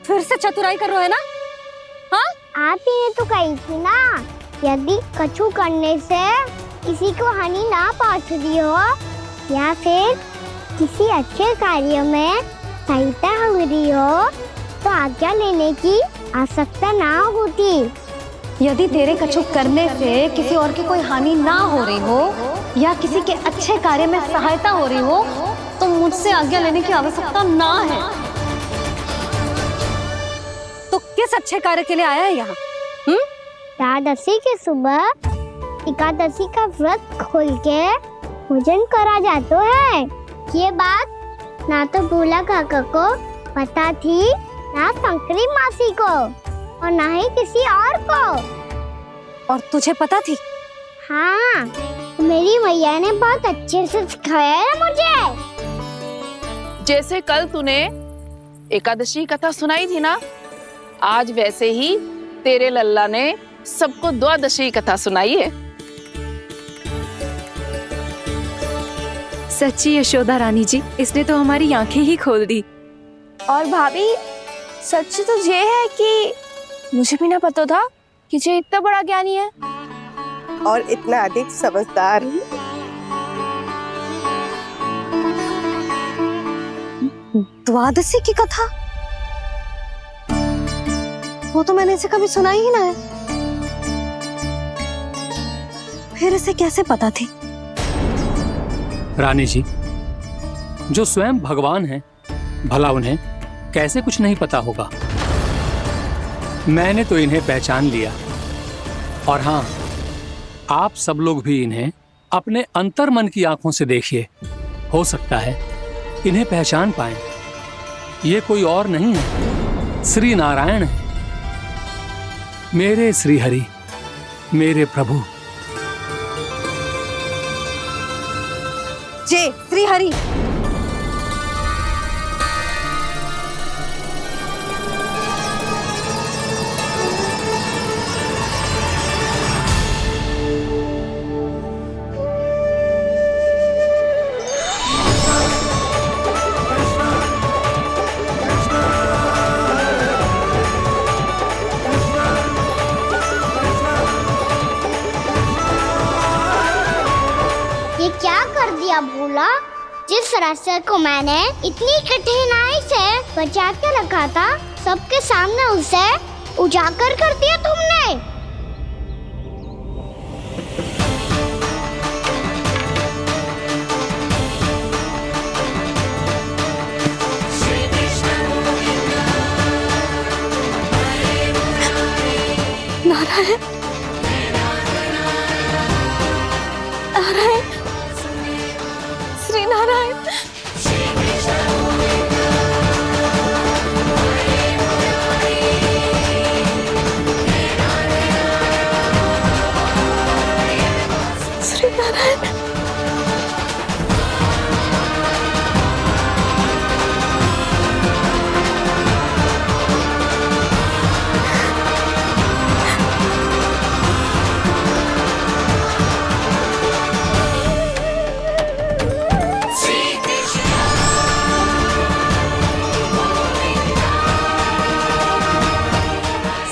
फिर से चतुराई कर रहे हो है ना? हाँ, आप ही ने तो कही थी ना, यदि कछु करने से किसी को हानि ना पहुंचती हो या फिर किसी अच्छे कार्य में सहायता हो रही हो तो आज्ञा लेने की आवश्यकता ना होती। यदि तेरे कछु करने से किसी और की कोई हानि ना हो रही हो या किसी के अच्छे कार्य में सहायता हो रही हो तो मुझसे आज्ञा लेने की आवश्यकता ना है। तो किस अच्छे कार्य के लिए आया है यहाँ? एकादशी की सुबह एकादशी का व्रत खोल के भोजन करा जाता है। ये बात ना तो भोला काका को पता थी, ना शंकरी मासी को और ना ही किसी और को। और तुझे पता थी? हाँ, मेरी मैया ने बहुत अच्छे से सिखाया है मुझे। जैसे कल तूने एकादशी कथा सुनाई थी ना, आज वैसे ही तेरे लल्ला ने सबको द्वादशी कथा सुनाई है। सच्ची यशोदा रानी जी, इसने तो हमारी आंखें ही खोल दी। और भाभी, सच तो ये है कि मुझे भी ना पता था कि ये इतना बड़ा ज्ञानी है और इतना अधिक समझदार। द्वादशी की कथा? वो तो मैंने इसे कभी सुना ही ना है। फिर इसे कैसे पता थी? रानी जी, जो स्वयं भगवान हैं, भला उन्हें कैसे कुछ नहीं पता होगा? मैंने तो इन्हें पहचान लिया। और हाँ, आप सब लोग भी इन्हें अपने अंतर्मन की आंखों से देखिए, हो सकता है इन्हें पहचान पाएं। ये कोई और नहीं है, श्री नारायण है, मेरे श्री हरि, मेरे प्रभु। जय श्री हरि। ये क्या कर दिया भोला? जिस रास्ते को मैंने इतनी कठिनाई से बचा के रखा था, सबके सामने उसे उजागर कर दिया तुमने। नारायण, नारायण, श्री नारायण। श्री नारायण।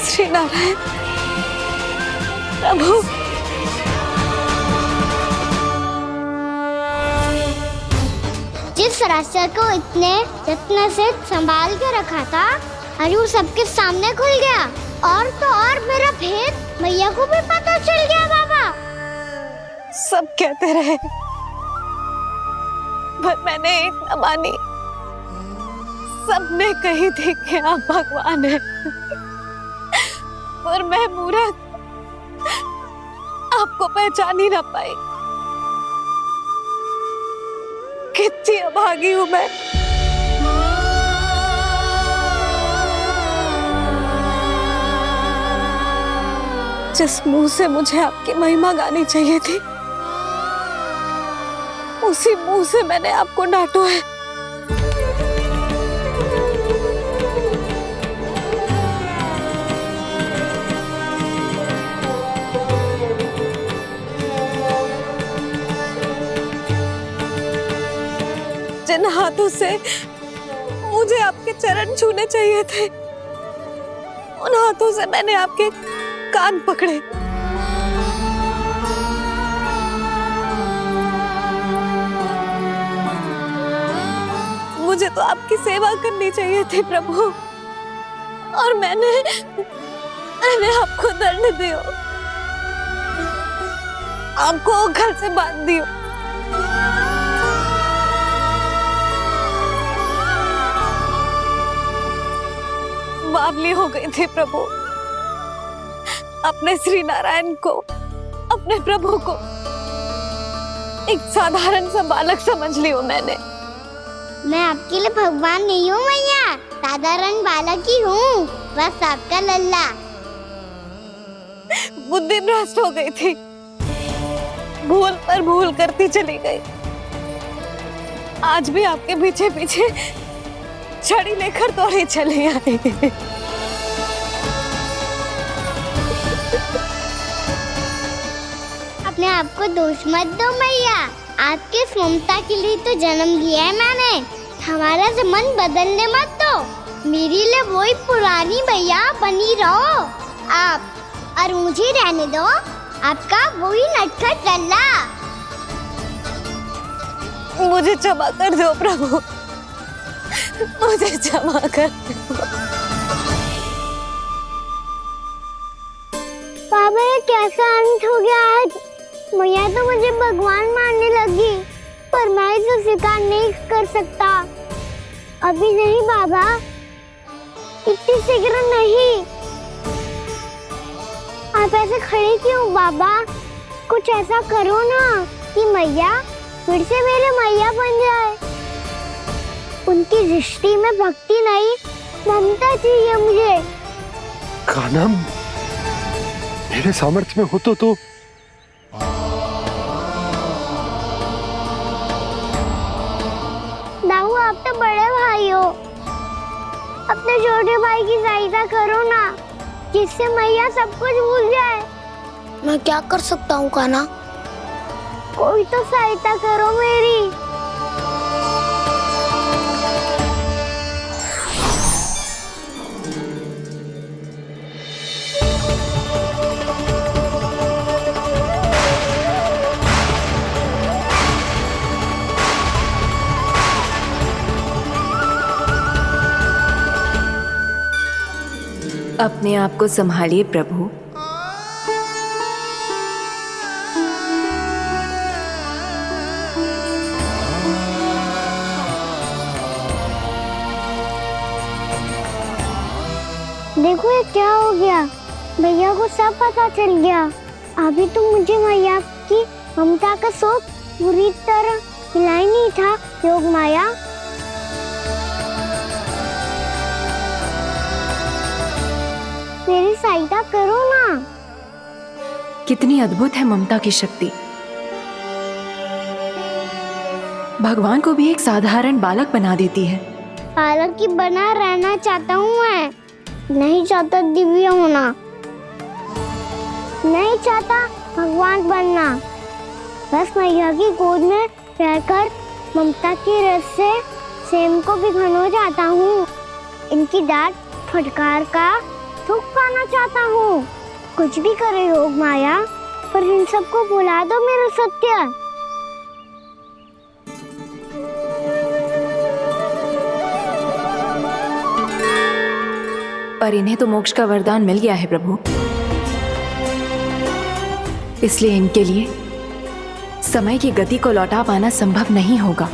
श्री नारायण प्रभु। जिस रास्ते को इतने यत्न से संभाल के रखा था, आज वो सबके सामने खुल गया। और तो और मेरा भेद मैया को भी पता चल गया बाबा? सब कहते रहे, पर मैंने एक न मानी। सबने कही थी कि आप भगवान हैं, पर मैं मूर्ख आपको पहचान ही ना पाई। कितनी अभागी हूं मैं। जिस मुंह से मुझे आपकी महिमा गानी चाहिए थी, उसी मुंह से मैंने आपको डांटा है। जिन हाथों से मुझे आपके चरण छूने चाहिए थे, उन हाथों से मैंने आपके कान पकड़े। मुझे तो आपकी सेवा करनी चाहिए थी प्रभु, और मैंने आपको दंड दिया, आपको घर से बांध दिया। बावली हो गई थी प्रभु। अपने श्री नारायण को, अपने प्रभु को एक साधारण सा बालक समझ लिया मैंने। मैं आपके लिए भगवान नहीं हूँ मैया, साधारण बालक ही हूँ, बस आपका लल्ला। बुद्धि भ्रष्ट हो गई थी, भूल पर भूल करती चली गई। आज भी आपके पीछे पीछे छड़ी लेकर दौड़ी चली आई। अपने आप को दोष मत दो मैया, आपके इस ममता के लिए तो जन्म लिया है मैंने। हमारा से मन बदलने मत दो, मेरे लिए वही पुरानी मैया बनी रहो आप, और मुझे रहने दो आपका वही नटखट लल्ला। मुझे क्षमा कर दो प्रभु, मुझे क्षमा कर दो। बाबा ये कैसा अंत हो गया आज? मैया तो मुझे भगवान मानने लगी, पर मैं इसे स्वीकार नहीं कर सकता। अभी नहीं बाबा, इतनी शीघ्र नहीं। आप ऐसे खड़े क्यों बाबा? कुछ ऐसा करो ना कि मैया फिर से मेरे मैया बन जाए। उनकी दृष्टि में भक्ति नहीं, ममता चाहिए मुझे। कान्हा, मेरे सामर्थ्य में हो तो दाऊ, आप तो बड़े भाई हो, अपने छोटे भाई की सहायता करो ना, जिससे मैया सब कुछ भूल जाए। मैं क्या कर सकता हूँ कान्हा? कोई तो सहायता करो मेरी। अपने आप को संभालिए प्रभु। देखो ये क्या हो गया, भैया को सब पता चल गया। अभी तो मुझे मैया की ममता का शौक पूरी तरह मिला ही नहीं था। योग माया, मेरी सहायता करो ना। कितनी अद्भुत है ममता की शक्ति। भगवान को भी एक साधारण बालक बना देती है। बालक की बना रहना चाहता हूँ मैं, नहीं चाहता दिव्य होना, नहीं चाहता भगवान बनना। बस मैया की गोद में रहकर ममता की रस से सेम को भी घनो चाहता हूँ। इनकी डांट फटकार का सुख पाना चाहता हूँ। कुछ भी करे योग माया, पर इन सबको भुला दो मेरा सत्य। पर इन्हें तो मोक्ष का वरदान मिल गया है प्रभु। इसलिए इनके लिए समय की गति को लौटा पाना संभव नहीं होगा।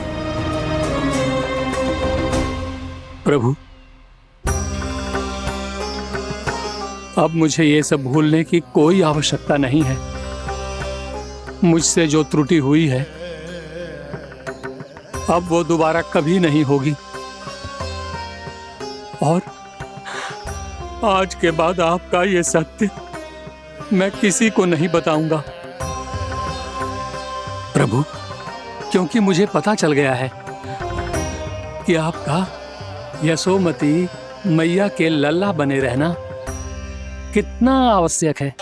प्रभु, अब मुझे ये सब भूलने की कोई आवश्यकता नहीं है। मुझसे जो त्रुटि हुई है अब वो दोबारा कभी नहीं होगी, और आज के बाद आपका ये सत्य मैं किसी को नहीं बताऊंगा प्रभु, क्योंकि मुझे पता चल गया है कि आपका यशोमती मैया के लल्ला बने रहना कितना आवश्यक है।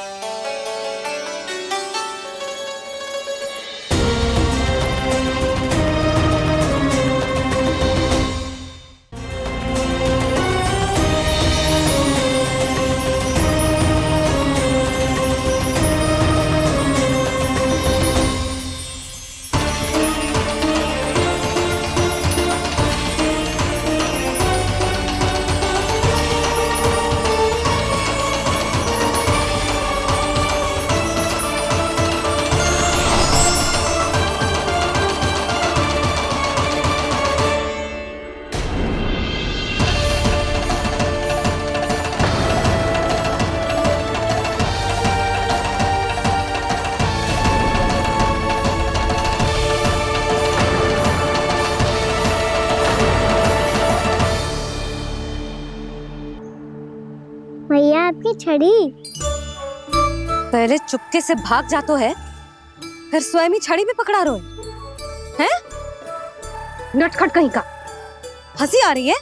मैया आपकी छड़ी। पहले चुपके से भाग जातो है, फिर स्वयं ही छड़ी भी पकड़ा रोए हैं? नटखट कहीं का। हंसी आ रही है?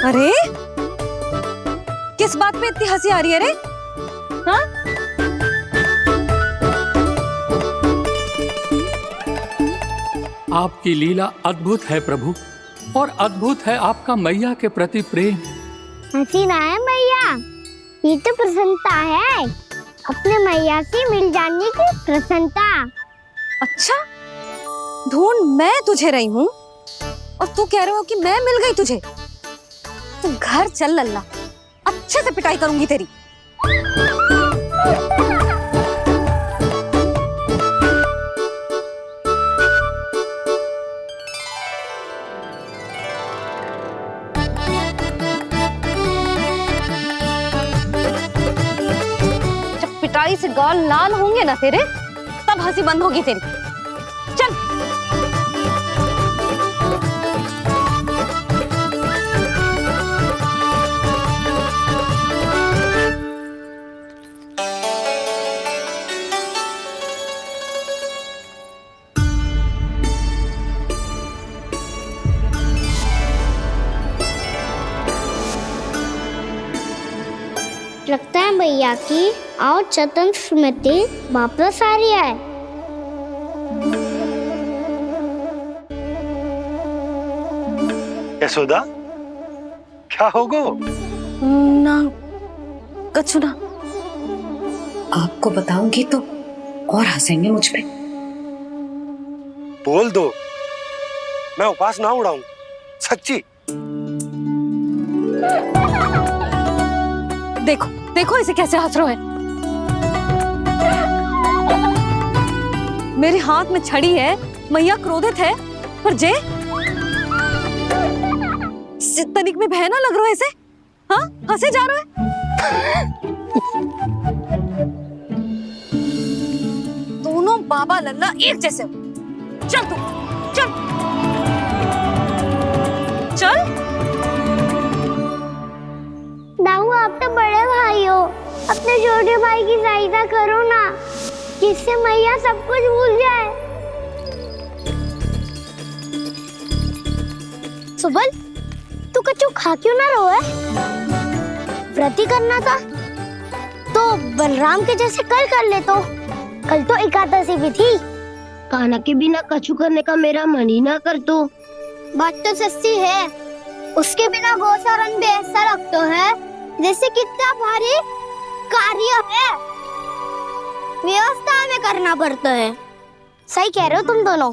अरे किस बात पे इतनी हंसी आ रही है रे? हाँ? आपकी लीला अद्भुत है प्रभु, और अद्भुत है आपका मैया के प्रति प्रेम। हंसी ना है मैया, ये तो प्रसन्नता है, अपने मैया से मिल जाने की प्रसन्नता। अच्छा, ढूंढ मैं तुझे रही हूँ और तू कह रहे हो कि मैं मिल गई तुझे। तू घर चल लल्ला, अच्छे से पिटाई करूंगी तेरी। पिटाई से गाल लाल होंगे ना तेरे, तब हंसी बंद होगी तेरी। चल। लगता है भैया की और चतन स्मृति वापस आ रही है। यशोदा, क्या होगो? ना कछु ना। आपको बताऊंगी तो और हंसेंगे मुझ पे। बोल दो, मैं उपवास ना उड़ाऊं, सच्ची। देखो देखो इसे कैसे हंस रहा है। मेरे हाथ में छड़ी है, मैया क्रोधित है, पर जे तनिक में बहना लग रहा है इसे। हाँ, हंसे जा रहा है। दोनों बाबा लल्ला एक जैसे हो। चल तू, चल चल। दाऊ, आप तो बड़े भाई हो, अपने छोटे भाई की सहायता करो ना, जिससे मैया सब कुछ भूल जाए। सुबल, तू कछु खा क्यों ना रहो है? व्रत ही करना था तो बलराम के जैसे कल कर ले। तो कल तो एकादशी भी थी। खाना के बिना कछु करने का मेरा मन ही ना कर। तो बात तो सच्ची है, उसके बिना गोचरण भी ऐसा लगता है जैसे कितना भारी कार्य है, व्यवस्था में करना पड़ता है। सही कह रहे हो तुम दोनों।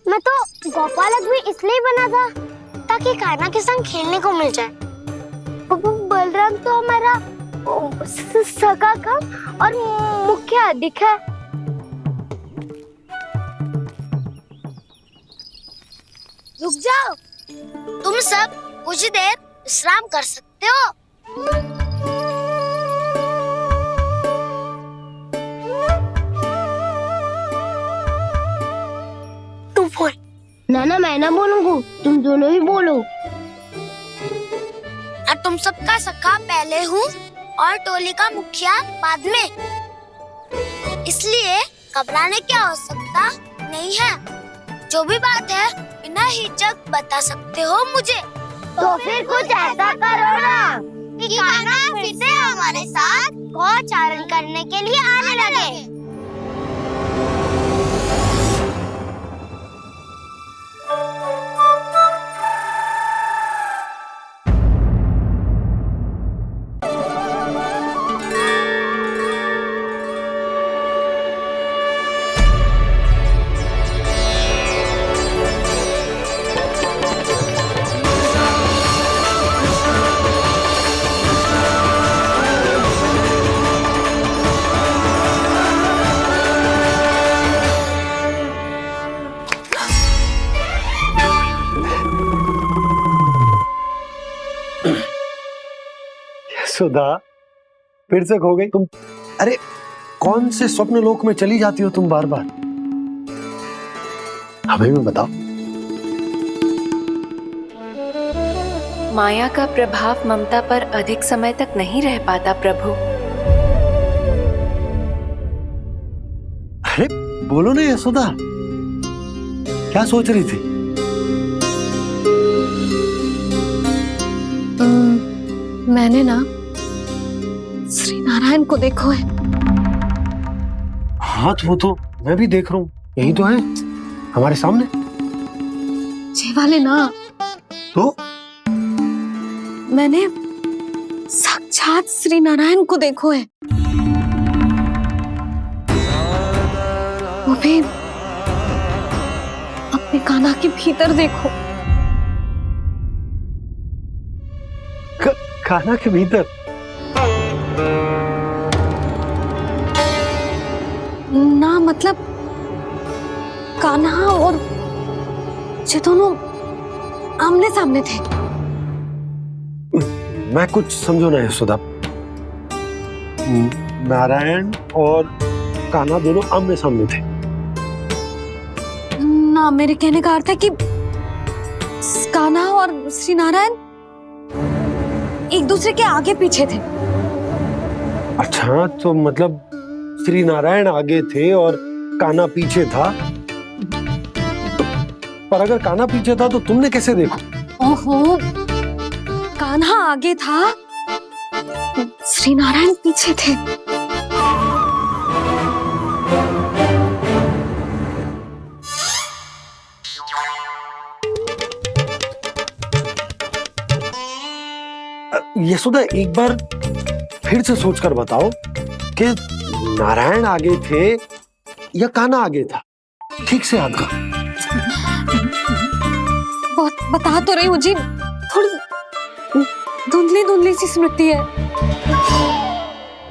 मैं तो गोपालक भी इसलिए बना था ताकि कान्हा के संग खेलने को मिल जाए। बलराम तो हमारा सका कम और मुख्य अधिक है। रुक जाओ, तुम सब कुछ देर विश्राम कर सकते हो। तू बोल। ना मैं ना बोलूंगा, तुम दोनों ही बोलो। और तुम सबका सखा पहले हूँ और टोली का मुखिया बाद में, इसलिए घबराने की आवश्यकता नहीं है। जो भी बात है बिना हिचक बता सकते हो मुझे। तो फिर कुछ ऐसा करो ना कि कान्हा फिर से हमारे साथ गौचारण करने के लिए आने लगे। सुधा, फिर से खो गई तुम। अरे कौन से स्वप्न लोक में चली जाती हो तुम बार बार? हमें भी बताओ। माया का प्रभाव ममता पर अधिक समय तक नहीं रह पाता प्रभु। अरे बोलो ना यशोदा, क्या सोच रही थी? मैंने ना श्री नारायण को देखो है। हाथ वो तो मैं भी देख रहा हूँ, यही तो है हमारे सामने। जे वाले ना, तो मैंने साक्षात श्री नारायण को देखो है, वो भी अपने कान्हा के भीतर देखो। कान्हा के भीतर? ना मतलब कान्हा और ये दोनों आमने सामने थे। मैं कुछ समझो ना यशोदा। नारायण और कान्हा दोनों आमने सामने थे? ना, मेरे कहने का अर्थ है कि कान्हा और श्री नारायण एक दूसरे के आगे पीछे थे। अच्छा, तो मतलब श्री नारायण आगे थे और कान्हा पीछे था। पर अगर कान्हा पीछे था तो तुमने कैसे देखा? ओहो, कान्हा आगे था, श्री नारायण पीछे थे। यशोदा, एक बार फिर से सोचकर बताओ कि नारायण आगे थे या कान्हा आगे था? ठीक से याद करो। बहुत बता तो रही हूँ जी, थोड़ी धुंधली धुंधली सी स्मृति है।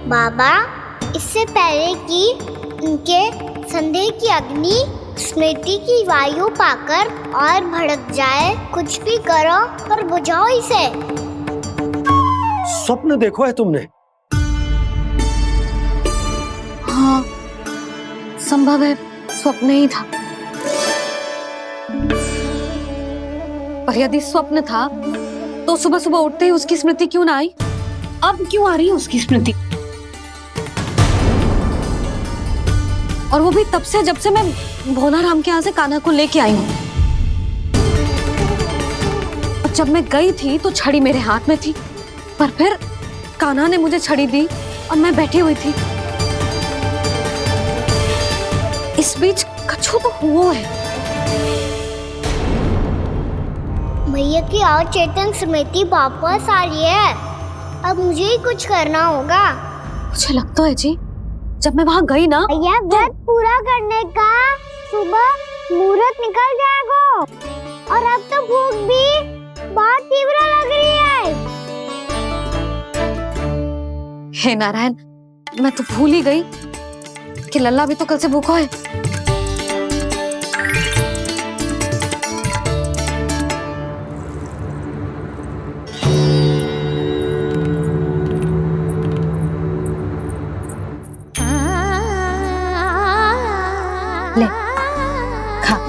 बाबा, इससे पहले कि उनके संदेह की अग्नि स्मृति की वायु पाकर और भड़क जाए, कुछ भी करो पर बुझाओ इसे। स्वप्न देखो है तुमने? हाँ, संभव है स्वप्न ही था। पर यदि स्वप्न था तो सुबह सुबह उठते ही उसकी स्मृति क्यों ना आई? अब क्यों आ रही है उसकी स्मृति? और वो भी तब से जब से मैं भोलाराम के यहाँ से कान्हा को लेके आई हूँ। और जब मैं गई थी तो छड़ी मेरे हाथ में थी, पर फिर कान्हा ने मुझे छड़ी दी और मैं बैठी हुई थी। इस बीच कछु तो हुआ है। भैया की अचेतन स्मृति वापस आ रही है। अब मुझे ही कुछ करना होगा। मुझे लगता है जी, जब मैं वहाँ गई ना, भैया व्रत पूरा करने का सुबह मुहूर्त निकल जाएगा और अब तो भूख भी बहुत तीव्र लग रही है। हे नारायण, मैं तो भूल ही गई कि लल्ला भी तो कल से भूखा है। ले खा।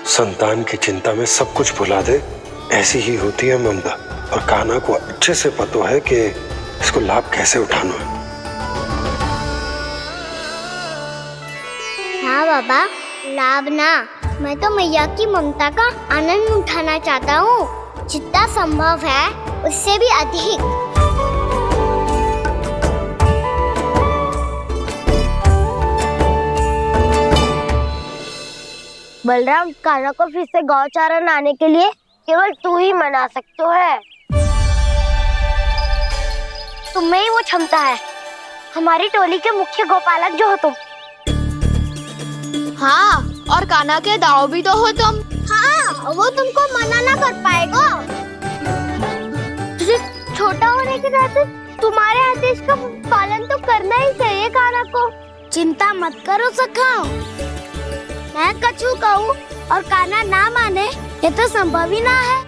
संतान की चिंता में सब कुछ भुला दे, ऐसी ही होती है ममता। और कान्हा को अच्छे से पता है कि इसको लाभ कैसे उठाना है। हाँ बाबा, लाभ ना, मैं तो मैया की ममता का आनंद उठाना चाहता हूँ, जितना संभव है उससे भी अधिक। बलराम, कान्हा को फिर से गौचारण आने के लिए केवल तू ही मना सकते है। तुम्हें ही वो क्षमता है, हमारी टोली के मुख्य गोपालक जो हो तुम। हाँ, और कान्हा के दाव भी तो हो तुम। हाँ, वो तुमको मना ना कर पाएगा। तुझे छोटा होने के नाते तुम्हारे आदेश का पालन तो करना ही चाहिए कान्हा को। चिंता मत करो सखा, मैं कछु कहूँ और कान्हा ना माने, ये तो संभव ही ना है।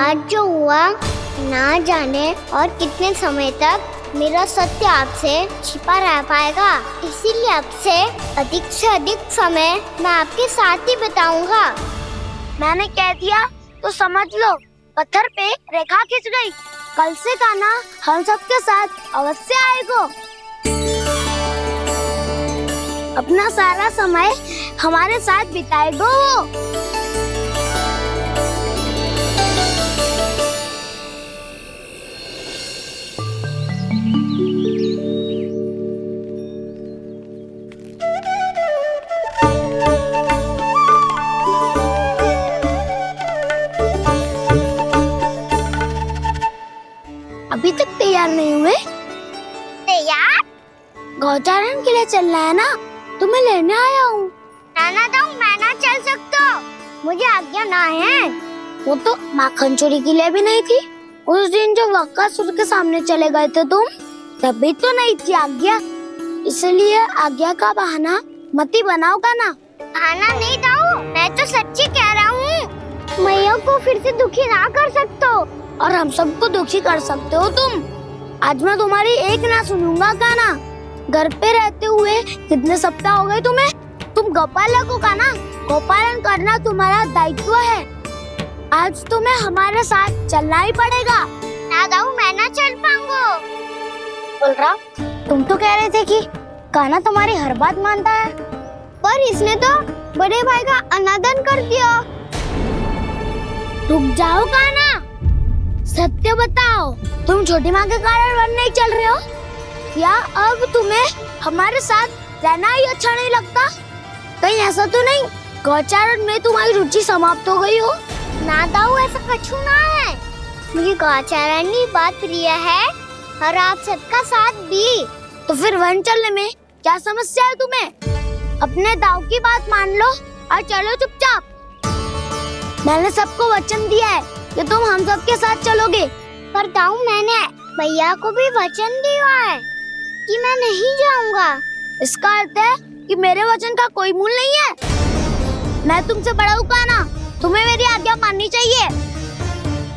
आज जो हुआ ना जाने और कितने समय तक मेरा सत्य आपसे छिपा रह पाएगा, इसीलिए आपसे अधिक से अधिक समय मैं आपके साथ ही बिताऊंगा। मैंने कह दिया तो समझ लो, पत्थर पे रेखा खिंच गई। कल से कान्हा हम सबके साथ अवश्य आएगा। अपना सारा समय हमारे साथ बिताएगा वो। अभी तक तैयार नहीं हुए? तैयार? गौचारण के लिए चलना है ना, तुम्हें लेने आया हूँ। नाना तो मैं ना चल सकता, मुझे आज्ञा ना है। वो तो माखन चोरी के लिए भी नहीं थी। उस दिन जो वक्कासुर के सामने चले गए थे तुम, तभी तो नहीं थी आज्ञा। इसलिए आज्ञा का बहाना मत ही बनाओगा ना। बहाना नहीं दाऊ, मैं तो सच्ची कह रहा हूँ। मैया को फिर से दुखी ना कर सकते हो और हम सबको दुखी कर सकते हो तुम। आज मैं तुम्हारी एक ना सुनूंगा कान्हा। घर पे रहते हुए कितने सप्ताह हो गए तुम्हें? तुम गोपालक हो कान्हा, गोपालन करना तुम्हारा दायित्व है। आज तुम्हें हमारे साथ चलना ही पड़ेगा। ना दाऊ, मैं ना चल पाऊंगा। बलराम, तुम तो कह रहे थे कि कान्हा तुम्हारी हर बात मानता है, पर इसने तो बड़े भाई का अनादर कर दिया। रुक जाओ कान्हा, सत्य बताओ, तुम छोटी माँ के कारण वन नहीं चल रहे हो या अब तुम्हें हमारे साथ रहना ही अच्छा नहीं लगता? कहीं ऐसा तो नहीं गौचारण में तुम्हारी रुचि समाप्त हो गई हो? ना दाऊ, ऐसा कछु ना है। मुझे गौचारण की बात प्रिय है और आप सबका साथ भी। तो फिर वन चलने में क्या समस्या है तुम्हें? अपने दाऊ की बात मान लो और चलो चुपचाप। मैंने सबको वचन दिया है कि तुम हम सबके साथ चलोगे। पर दाऊ, मैंने भैया को भी वचन दिया है कि मैं नहीं जाऊंगा। इसका अर्थ है कि मेरे वचन का कोई मूल नहीं है। मैं तुमसे बड़ा हूँ कान्हा, तुम्हें मेरी आज्ञा माननी चाहिए।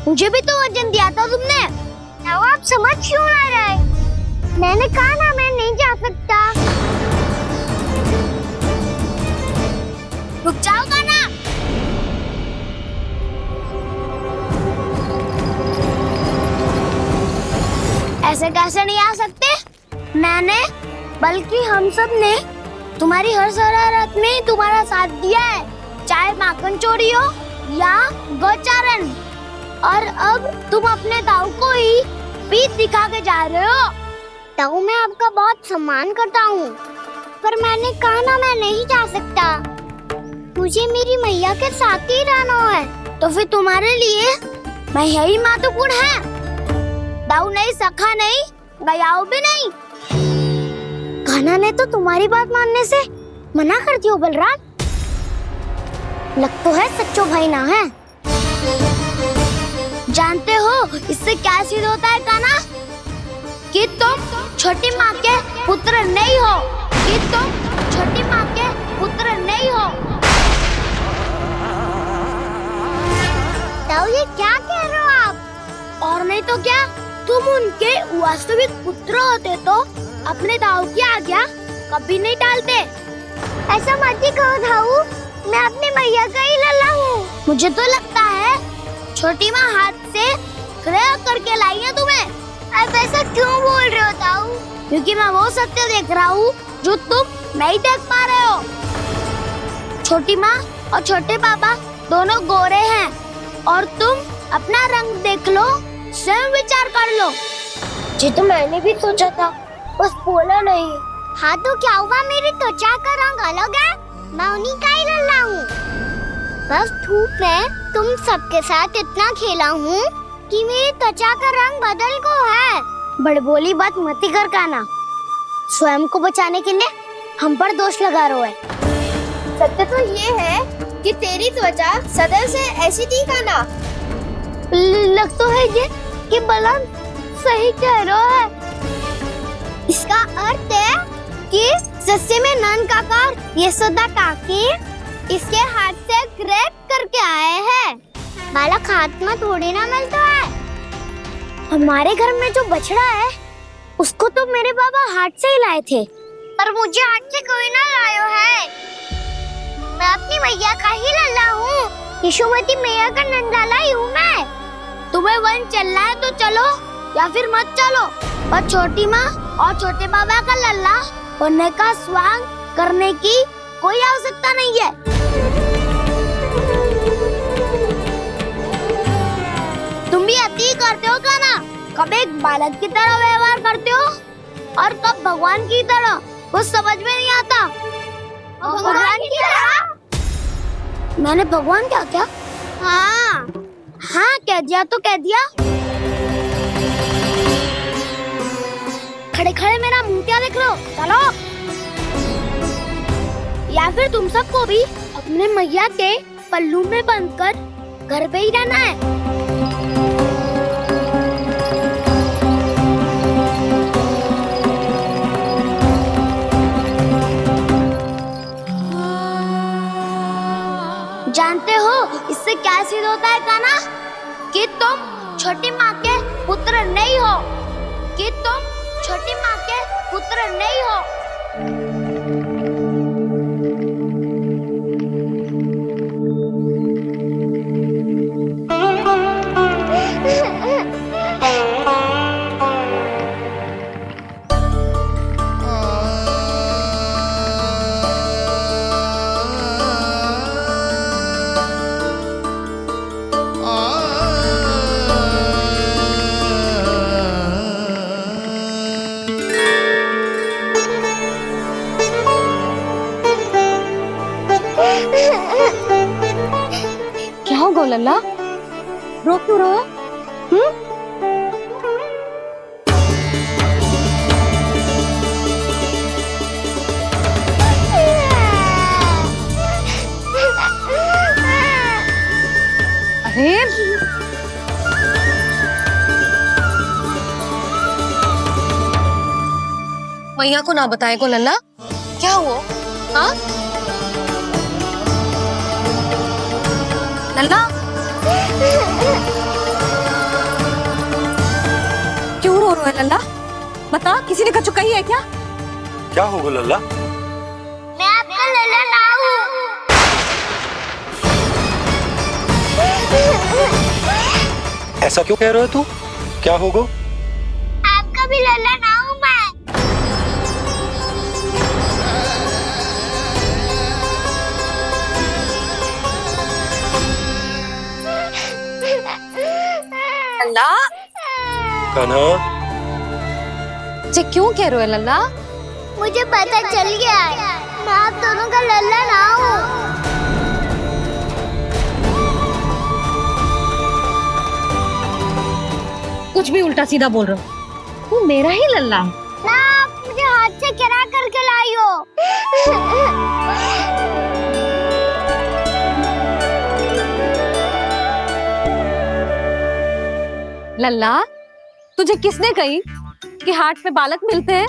मुझे भी तो वचन दिया था तुमने। दाऊ, आप समझ क्यों आ रहे? मैंने कहा ना, मैं नहीं जा सकता। रुक जाओ कान्हा। ऐसे कैसे नहीं आ सकते? मैंने बल्कि हम सब ने तुम्हारी हर शरारत में तुम्हारा साथ दिया है, चाहे माखन चोरी हो या गौचारण। और अब तुम अपने दाऊ को ही पीठ दिखा के जा रहे हो। दाऊ, मैं आपका बहुत सम्मान करता हूँ, पर मैंने कहा ना, मैं नहीं जा सकता। मुझे मेरी मैया के साथ ही रहना है। तो फिर तुम्हारे लिए मैं यही महत्वपूर्ण है। दाऊ नहीं, सखा नहीं, गयाऊ भी नहीं। कान्हा ने तो तुम्हारी बात मानने से मना कर दियो बलराम। लग तो है सच्चो भाई ना है। जानते हो इससे क्या सिद्ध होता है कान्हा? कि तुम छोटी माँ के पुत्र नहीं हो, कि तुम छोटी माँ के पुत्र नहीं हो। दाऊ ये क्या कह रहे हो आप? और नहीं तो क्या, तुम उनके वास्तविक पुत्र होते तो अपने दाऊ की आज्ञा कभी नहीं टालते। ऐसा मत ही कहो दाऊ, मैं अपनी मैया का ही लल्ला हूँ। मुझे तो लगता है छोटी माँ हाथ से ग्रह करके लाई है तुम्हें। अब ऐसा क्यों बोल रहे हो दाऊ? क्योंकि मैं वो सत्य देख रहा हूँ जो तुम नहीं देख पा रहे हो। छोटी माँ और छोटे पापा दोनों गोरे हैं और तुम अपना रंग देख लो, स्वयं विचार कर लो। जी तो मैंने भी सोचा था, बस बोला नहीं। हाँ तो क्या हुआ, मेरी त्वचा का रंग अलग है, मैं उन्हीं का ही लल्ला हूँ। बस धूप में तुम सबके साथ इतना खेला हूँ कि मेरी त्वचा का रंग बदल को है। बड़बोली बात मत कर कान्हा, स्वयं को बचाने के लिए हम पर दोष लगा रहे हो। सत्य तो ये है कि तेरी त्वचा सदैव से ऐसी थी कान्हा। लग तो है ये कि बलराम सही कह रहा है। इसका अर्थ है कि सस्य में नन काका यशोदा काकी इसके हाथ से ग्रेप करके आए हैं। बालक हाथ में थोड़ी ना मिलता है। हमारे घर में जो बछड़ा है उसको तो मेरे बाबा हाथ से ही लाए थे, पर मुझे हाथ से कोई ना लायो है। मैं अपनी मैया का ही लल्ला हूँ, यशोमती मैया का नंदलाला ही हूँ मैं। तुम्हें वन चलना है तो चलो या फिर मत चलो, पर छोटी माँ और छोटे बाबा का लल्ला बनने का स्वांग करने की कोई आवश्यकता नहीं है। तुम भी अति करते हो कान्हा, कब एक बालक की तरह व्यवहार करते हो और कब भगवान की तरह, कुछ समझ में नहीं आता। भगवान की तरह? मैंने भगवान क्या क्या? हाँ हाँ कह दिया तो कह दिया। खड़े खड़े मेरा मुंह क्या देख लो, चलो। या फिर तुम सबको भी अपने मैया के पल्लू में बंधकर घर पे ही रहना है। जानते हो इससे क्या सिद्ध होता है कान्हा? कि तुम छोटी माँ के पुत्र नहीं हो, कि तुम छोटी माँ के पुत्र नहीं हो। क्या हो गो लल्ला, रो क्यों रहो? अरे मैया को ना बताए को लल्ला, क्या हुआ? हाँ लल्ला, क्यों रो रहा है लल्ला? बता, किसी ने कछु कही है क्या? क्या होगा लल्ला? मैं आपका लल्ला ना हूँ। ऐसा क्यों कह रहे हो तू? क्या होगा? आपका भी लल्ला ना हूँ मैं। लल्ला, कान्हा, जे क्यों कह रहे हो लल्ला? मुझे पता चल गया है, मैं आप दोनों का लल्ला ना हूँ। कुछ भी उल्टा सीधा बोल रहे हो। तू मेरा ही लल्ला है ना, आप मुझे हाथ से गिरा करके लाई हो। लल्ला, तुझे किसने कही कि हाट में बालक मिलते हैं?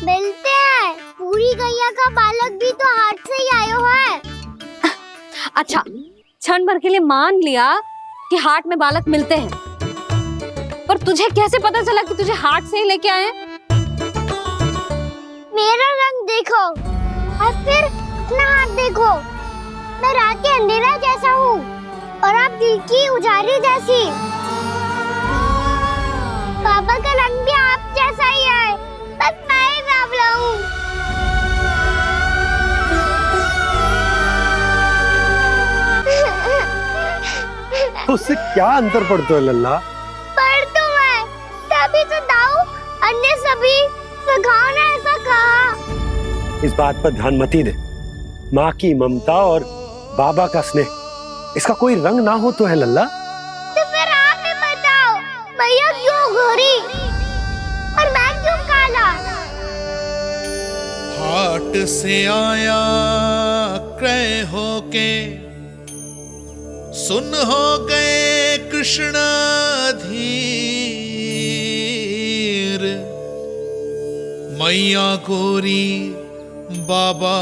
मिलते हैं, पूरी गैया का बालक भी तो हाट से ही आयो है। अच्छा, क्षण भर के लिए मान लिया कि हाट में बालक मिलते हैं, पर तुझे कैसे पता चला कि तुझे हाट से ही लेके आए? मेरा रंग देखो और फिर अपना हाथ देखो। मैं रात के अंधेरा जैसा हूँ और आप दिल की उजाली जैसी। पापा का रंग भी आप जैसा ही है, बस मैं ही बावला हूँ। उससे क्या अंतर पड़ता है लल्ला? पर तो मैं तभी तो दाऊ अन्य सभी सुखाओ ने ऐसा कहा। इस बात पर ध्यान मत ही दे। माँ की ममता और बाबा का स्नेह, इसका कोई रंग ना हो तो है लल्ला। तो फिर आप ही बताओ, भैया क्यों गोरी और मैं क्यों काला? हाट से आया क्रय होके, सुन हो गए कृष्णाधीर। मैया गोरी बाबा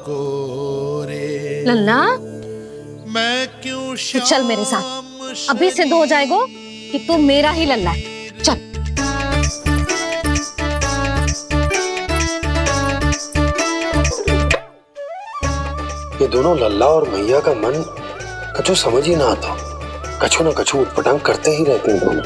गोरे। लल्ला, मैं क्यों तू चल मेरे साथ, अभी सिद्ध हो जाएगा कि तू मेरा ही लल्ला है। चल। ये दोनों लल्ला और मैया का मन कछु समझ ही ना आता, कछु ना कछु उटपटांग करते ही रहते हैं दोनों।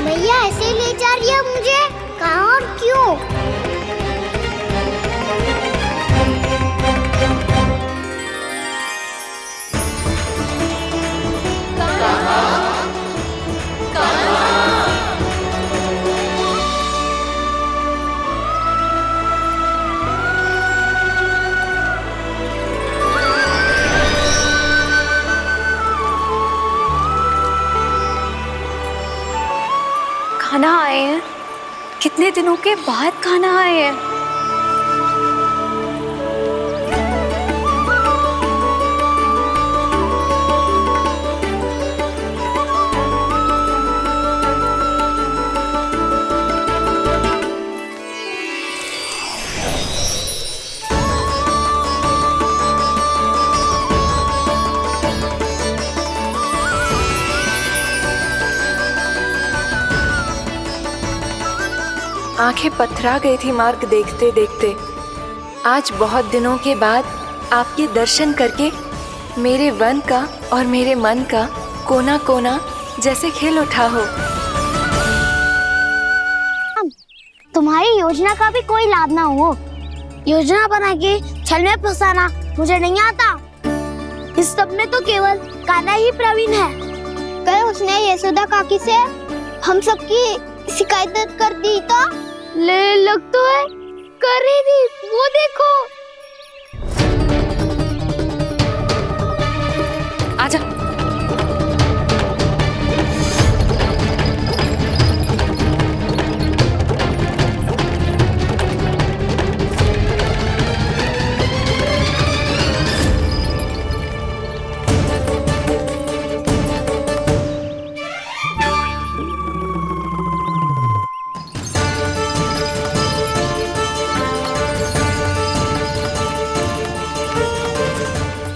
भैया ऐसे ले जा रही है मुझे, कहाँ और क्यों? खाना आए हैं, कितने दिनों के बाद खाना आए हैं। आंखें पथरा गई थी मार्ग देखते देखते। आज बहुत दिनों के बाद आपके दर्शन करके मेरे वन का और मेरे मन का कोना कोना जैसे खिल उठा हो। तुम्हारी योजना का भी कोई लाभ ना हो। योजना बना के छल में फंसाना मुझे नहीं आता। इस सब में तो केवल कान्हा ही प्रवीण है। कल उसने यशोदा काकी से हम सबकी शिकायत कर दी तो ले लग तो है कर ही दी, वो देखो। आजा।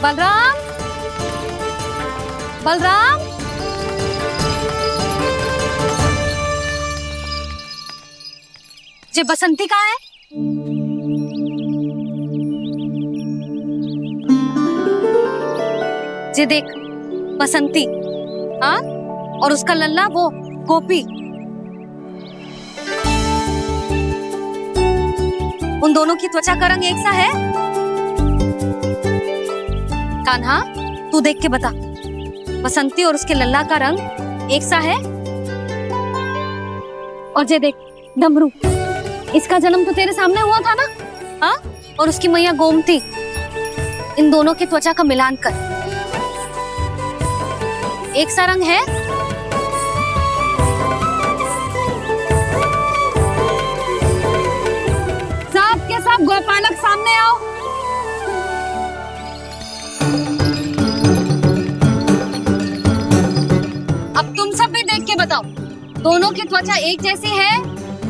बलराम, बलराम, जे बसंती कहाँ है? जे देख बसंती, हाँ, और उसका लल्ला वो गोपी। उन दोनों की त्वचा का रंग एक सा है? कान्हा, तू देख के बता, बसंती और उसके लल्ला का रंग एक सा है? और जे देख डमरू, इसका जन्म तो तेरे सामने हुआ था ना? हाँ? और उसकी मैया गोमती, इन दोनों की त्वचा का मिलान कर। एक सा रंग है। सब के सब गोपालक सामने आओ। अब तुम सब भी देख के बताओ, दोनों की त्वचा एक जैसी है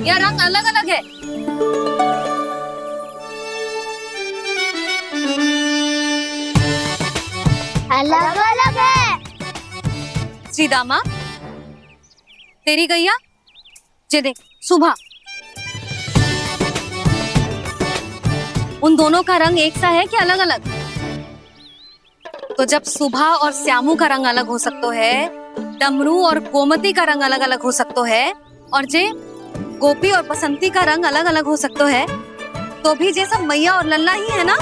या रंग अलग अलग है? अलग अलग है। श्रीदामा, तेरी गैया, जे देख सुभा, उन दोनों का रंग एक सा है कि अलग अलग? तो जब सुभा और श्यामू का रंग अलग हो सकता है, डमरू और गोमती का रंग अलग अलग हो सकता है, और जे गोपी और बसंती का रंग अलग अलग हो सकता है, तो भी जे सब मैया और लल्ला ही है ना?